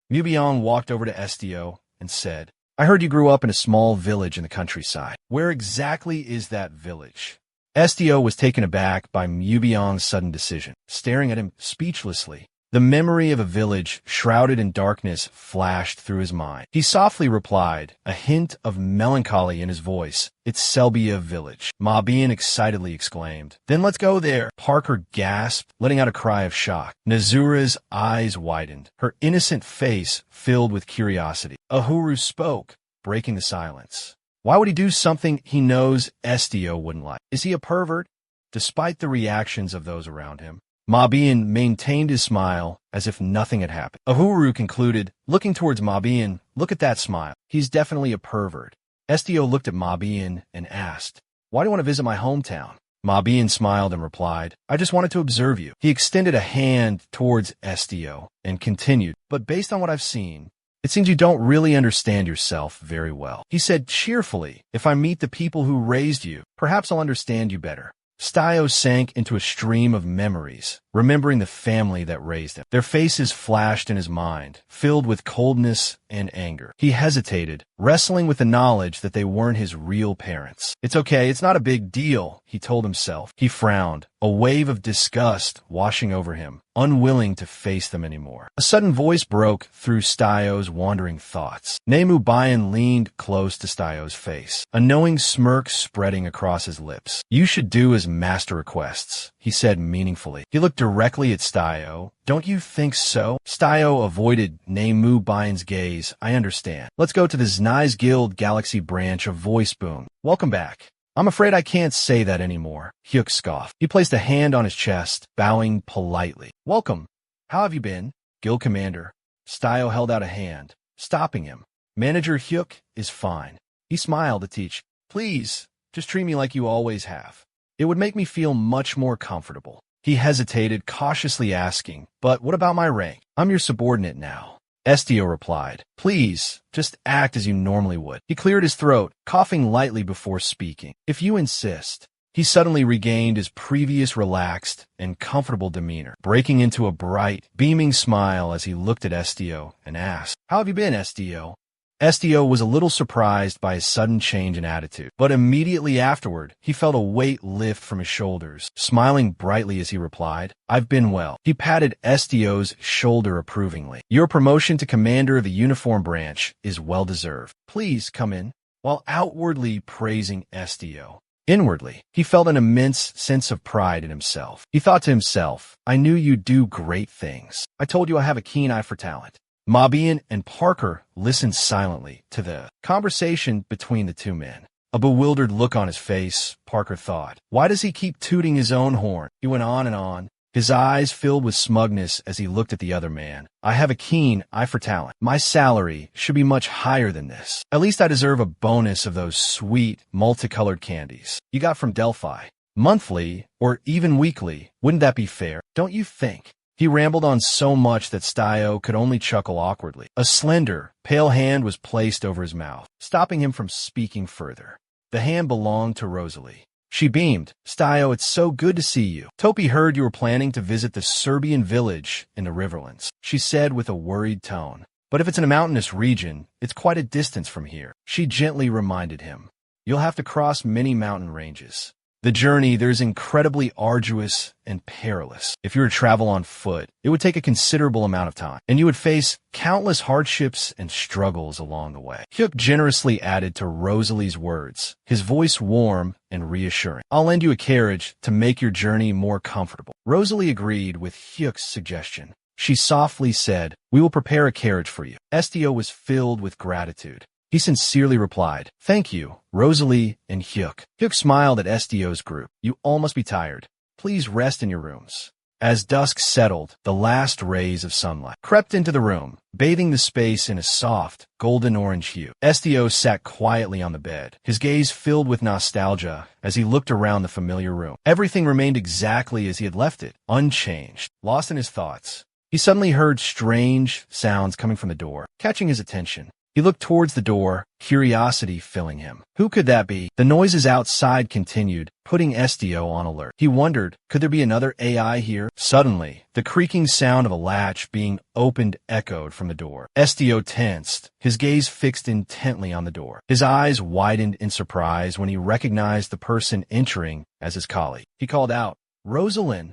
Mu Biong walked over to SDO and said, "I heard you grew up in a small village in the countryside. Where exactly is that village?" SDO was taken aback by Mu Biong's sudden decision, staring at him speechlessly. The memory of a village shrouded in darkness flashed through his mind. He softly replied, a hint of melancholy in his voice, "It's Selbia village." Ma Bian excitedly exclaimed, "Then let's go there." Parker gasped, letting out a cry of shock. Nazura's eyes widened, her innocent face filled with curiosity. Uhuru spoke, breaking the silence. Why would he do something he knows SDO wouldn't like? Is he a pervert? Despite the reactions of those around him, Ma Bian maintained his smile as if nothing had happened. Uhuru concluded, looking towards Ma Bian, "Look at that smile. He's definitely a pervert." SDO looked at Ma Bian and asked, "Why do you want to visit my hometown?" Ma Bian smiled and replied, "I just wanted to observe you." He extended a hand towards SDO and continued, "But based on what I've seen, it seems you don't really understand yourself very well." He said cheerfully, "If I meet the people who raised you, perhaps I'll understand you better." Stio sank into a stream of memories, remembering the family that raised him. Their faces flashed in his mind, filled with coldness and anger. He hesitated, wrestling with the knowledge that they weren't his real parents. "It's okay, it's not a big deal," he told himself. He frowned, a wave of disgust washing over him, unwilling to face them anymore. A sudden voice broke through Stio's wandering thoughts. Nemu Bayan leaned close to Stio's face, a knowing smirk spreading across his lips. "You should do as master requests," he said meaningfully. He looked directly at Stio. "Don't you think so?" Stio avoided Nemu Bayan's gaze. "I understand. Let's go to the Znai's Guild Galaxy branch of Voice Boom. Welcome back." "I'm afraid I can't say that anymore," Hyuk scoffed. He placed a hand on his chest, bowing politely. "Welcome. How have you been?" "Guild Commander." Stio held out a hand, stopping him. "Manager Hyuk is fine." He smiled to teach. "Please, just treat me like you always have. It would make me feel much more comfortable." He hesitated, cautiously asking, "But what about my rank? I'm your subordinate now." SDO replied, "Please, just act as you normally would." He cleared his throat, coughing lightly before speaking. "If you insist." He suddenly regained his previous relaxed and comfortable demeanor, breaking into a bright, beaming smile as he looked at SDO and asked, "How have you been, SDO?" SDO was a little surprised by his sudden change in attitude, but immediately afterward, he felt a weight lift from his shoulders, smiling brightly as he replied, "I've been well." He patted SDO's shoulder approvingly. "Your promotion to commander of the uniform branch is well deserved. Please come in." While outwardly praising SDO, inwardly, he felt an immense sense of pride in himself. He thought to himself, "I knew you'd do great things. I told you I have a keen eye for talent." Ma Bian and Parker listened silently to the conversation between the two men. A bewildered look on his face, Parker thought. Why does he keep tooting his own horn? He went on and on, his eyes filled with smugness as he looked at the other man. I have a keen eye for talent. My salary should be much higher than this. At least I deserve a bonus of those sweet, multicolored candies you got from Delphi. Monthly, or even weekly, wouldn't that be fair, don't you think? He rambled on so much that Stio could only chuckle awkwardly. A slender, pale hand was placed over his mouth, stopping him from speaking further. The hand belonged to Rosalie. She beamed. Stio, it's so good to see you. Topi heard you were planning to visit the Serbian village in the Riverlands, she said with a worried tone. But if it's in a mountainous region, it's quite a distance from here. She gently reminded him. You'll have to cross many mountain ranges. The journey there is incredibly arduous and perilous. If you were to travel on foot, it would take a considerable amount of time, and you would face countless hardships and struggles along the way. Hyuk generously added to Rosalie's words, his voice warm and reassuring. I'll lend you a carriage to make your journey more comfortable. Rosalie agreed with Hyuk's suggestion. She softly said, we will prepare a carriage for you. Estio was filled with gratitude. He sincerely replied, thank you, Rosalie and Hyuk. Hyuk smiled at Estio's group. You all must be tired. Please rest in your rooms. As dusk settled, the last rays of sunlight crept into the room, bathing the space in a soft, golden-orange hue. Estio sat quietly on the bed, his gaze filled with nostalgia as he looked around the familiar room. Everything remained exactly as he had left it, unchanged. Lost in his thoughts, he suddenly heard strange sounds coming from the door, catching his attention. He looked towards the door, curiosity filling him. Who could that be? The noises outside continued, putting Estio on alert. He wondered, could there be another AI here? Suddenly, the creaking sound of a latch being opened echoed from the door. Estio tensed, his gaze fixed intently on the door. His eyes widened in surprise when he recognized the person entering as his colleague. He called out, Rosalind.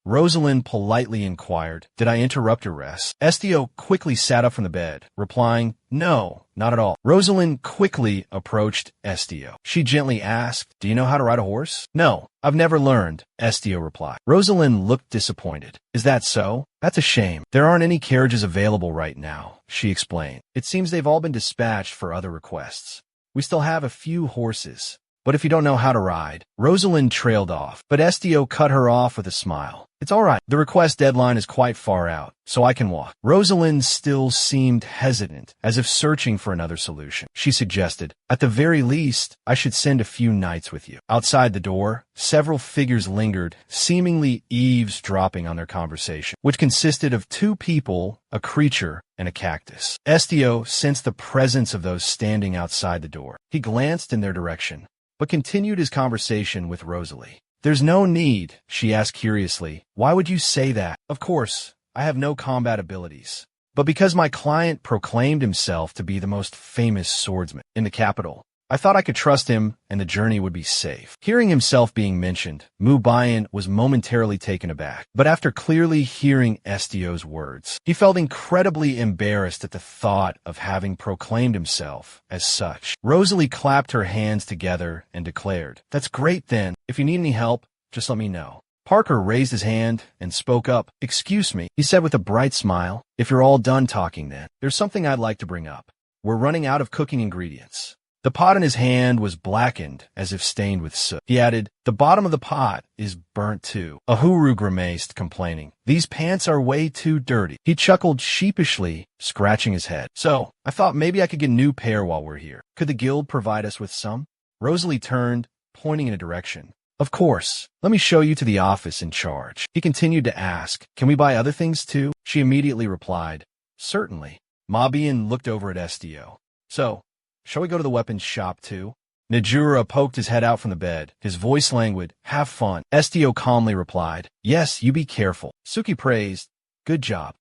Rosalind politely inquired, did I interrupt your rest? Estio quickly sat up from the bed, replying, no, not at all. Rosalind quickly approached Estio. She gently asked, do you know how to ride a horse? No, I've never learned, Estio replied. Rosalind looked disappointed. Is that so? That's a shame. There aren't any carriages available right now, she explained. It seems they've all been dispatched for other requests. We still have a few horses. But if you don't know how to ride, Rosalind trailed off, but Estio cut her off with a smile. It's all right. The request deadline is quite far out, so I can walk. Rosalind still seemed hesitant, as if searching for another solution. She suggested, at the very least, I should send a few knights with you. Outside the door, several figures lingered, seemingly eavesdropping on their conversation, which consisted of two people, a creature, and a cactus. Estio sensed the presence of those standing outside the door. He glanced in their direction, but continued his conversation with Rosalie. There's no need, she asked curiously. Why would you say that? Of course, I have no combat abilities. But because my client proclaimed himself to be the most famous swordsman in the capital, I thought I could trust him and the journey would be safe. Hearing himself being mentioned, Mubayan was momentarily taken aback. But after clearly hearing Estio's words, he felt incredibly embarrassed at the thought of having proclaimed himself as such. Rosalie clapped her hands together and declared, that's great then. If you need any help, just let me know. Parker raised his hand and spoke up. Excuse me, he said with a bright smile. If you're all done talking then, there's something I'd like to bring up. We're running out of cooking ingredients. The pot in his hand was blackened, as if stained with soot. He added, the bottom of the pot is burnt too. Ahuru grimaced, complaining, these pants are way too dirty. He chuckled sheepishly, scratching his head. So, I thought maybe I could get a new pair while we're here. Could the guild provide us with some? Rosalie turned, pointing in a direction. Of course. Let me show you to the office in charge. He continued to ask, can we buy other things too? She immediately replied, certainly. Mabian looked over at Estio. So, shall we go to the weapons shop too? Najura poked his head out from the bed, his voice languid. Have fun. Estio calmly replied, yes, you be careful. Suki praised, good job.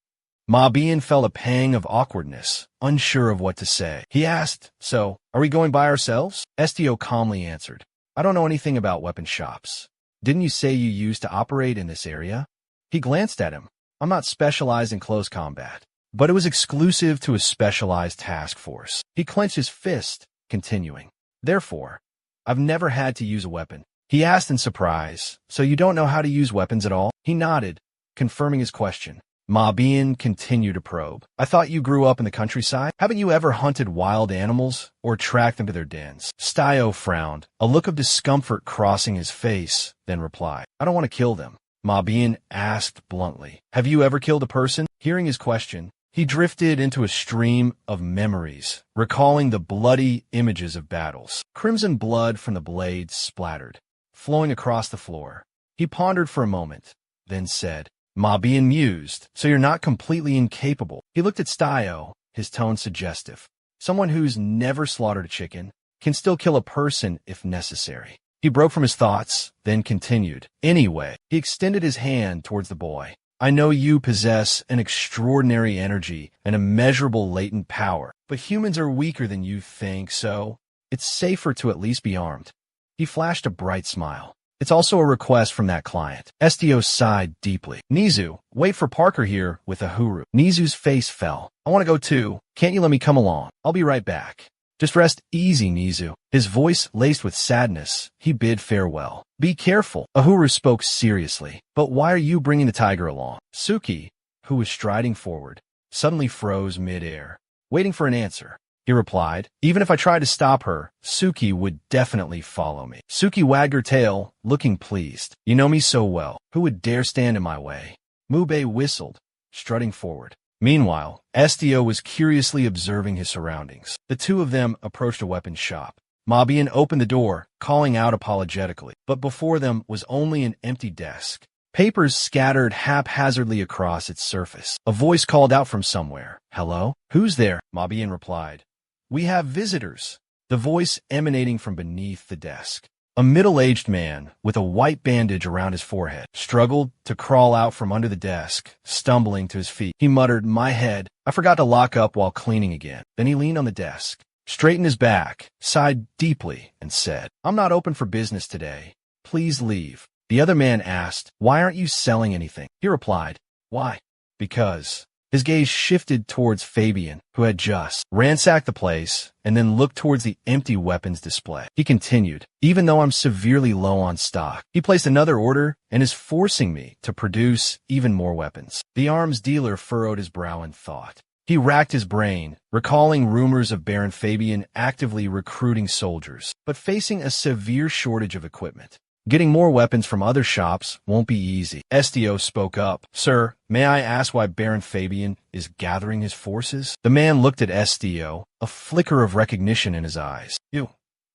Mabian felt a pang of awkwardness, unsure of what to say. He asked, so, are we going by ourselves? Estio calmly answered, I don't know anything about weapon shops. Didn't you say you used to operate in this area? He glanced at him. I'm not specialized in close combat, but it was exclusive to a specialized task force. He clenched his fist, continuing. Therefore, I've never had to use a weapon. He asked in surprise, so you don't know how to use weapons at all? He nodded, confirming his question. Ma Bian continued to probe. I thought you grew up in the countryside. Haven't you ever hunted wild animals or tracked them to their dens? Stio frowned, a look of discomfort crossing his face, then replied, I don't want to kill them. Ma Bian asked bluntly, have you ever killed a person? Hearing his question, he drifted into a stream of memories, recalling the bloody images of battles. Crimson blood from the blades splattered, flowing across the floor. He pondered for a moment, then said, Ma Bian mused, so you're not completely incapable. He looked at Stio, his tone suggestive. Someone who's never slaughtered a chicken can still kill a person if necessary. He broke from his thoughts, then continued. Anyway, he extended his hand towards the boy. I know you possess an extraordinary energy and immeasurable latent power, but humans are weaker than you think, so it's safer to at least be armed. He flashed a bright smile. It's also a request from that client. Estio sighed deeply. Nizu, wait for Parker here with Ahuru. Nizu's face fell. I want to go too. Can't you let me come along? I'll be right back. Just rest easy, Nizu. His voice laced with sadness, he bid farewell. Be careful. Ahuru spoke seriously. But why are you bringing the tiger along? Suki, who was striding forward, suddenly froze mid-air, waiting for an answer. He replied, even if I tried to stop her, Suki would definitely follow me. Suki wagged her tail, looking pleased. You know me so well. Who would dare stand in my way? Mube whistled, strutting forward. Meanwhile, Estio was curiously observing his surroundings. The two of them approached a weapons shop. Ma Bian opened the door, calling out apologetically, but before them was only an empty desk. Papers scattered haphazardly across its surface. A voice called out from somewhere. Hello? Who's there? Ma Bian replied. We have visitors. The voice emanating from beneath the desk. A middle-aged man with a white bandage around his forehead struggled to crawl out from under the desk, stumbling to his feet. He muttered, my head. I forgot to lock up while cleaning again. Then he leaned on the desk, straightened his back, sighed deeply, and said, I'm not open for business today. Please leave. The other man asked, why aren't you selling anything? He replied, why? Because. His gaze shifted towards Fabian, who had just ransacked the place, and then looked towards the empty weapons display. He continued, even though I'm severely low on stock, he placed another order and is forcing me to produce even more weapons. The arms dealer furrowed his brow in thought. He racked his brain, recalling rumors of Baron Fabian actively recruiting soldiers, but facing a severe shortage of equipment. Getting more weapons from other shops won't be easy. Estio spoke up. Sir, may I ask why Baron Fabian is gathering his forces? The man looked at Estio, a flicker of recognition in his eyes.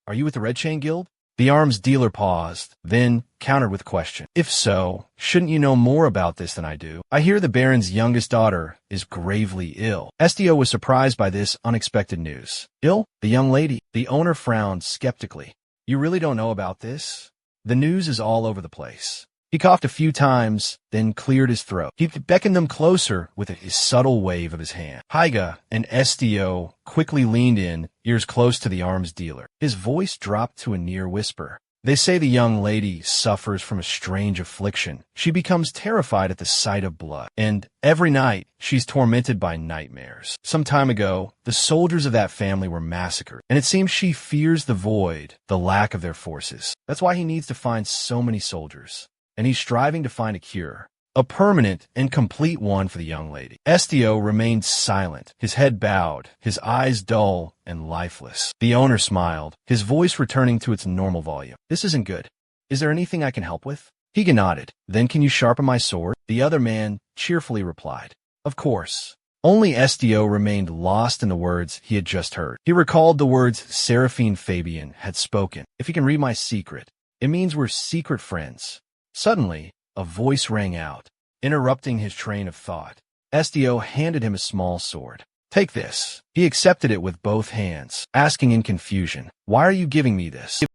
Are you with the Red Chain Guild? The arms dealer paused, then countered with a question. If so, shouldn't you know more about this than I do? I hear the Baron's youngest daughter is gravely ill. Estio was surprised by this unexpected news. Ill? The young lady. The owner frowned skeptically. You really don't know about this? The news is all over the place. He coughed a few times, then cleared his throat. He beckoned them closer with a subtle wave of his hand. Haiga and Estio quickly leaned in, ears close to the arms dealer. His voice dropped to a near whisper. They say the young lady suffers from a strange affliction. She becomes terrified at the sight of blood, and every night she's tormented by nightmares. Some time ago, the soldiers of that family were massacred, and it seems she fears the void, the lack of their forces. That's why he needs to find so many soldiers, and he's striving to find a cure. A permanent and complete one for the young lady. Estio remained silent, his head bowed, his eyes dull and lifeless. The owner smiled, his voice returning to its normal volume. This isn't good. Is there anything I can help with? Higa nodded. Then can you sharpen my sword? The other man cheerfully replied. Of course. Only Estio remained lost in the words he had just heard. He recalled the words Seraphine Fabian had spoken. If you can read my secret, it means we're secret friends. Suddenly, a voice rang out, interrupting his train of thought. Estio handed him a small sword. Take this. He accepted it with both hands, asking in confusion, why are you giving me this?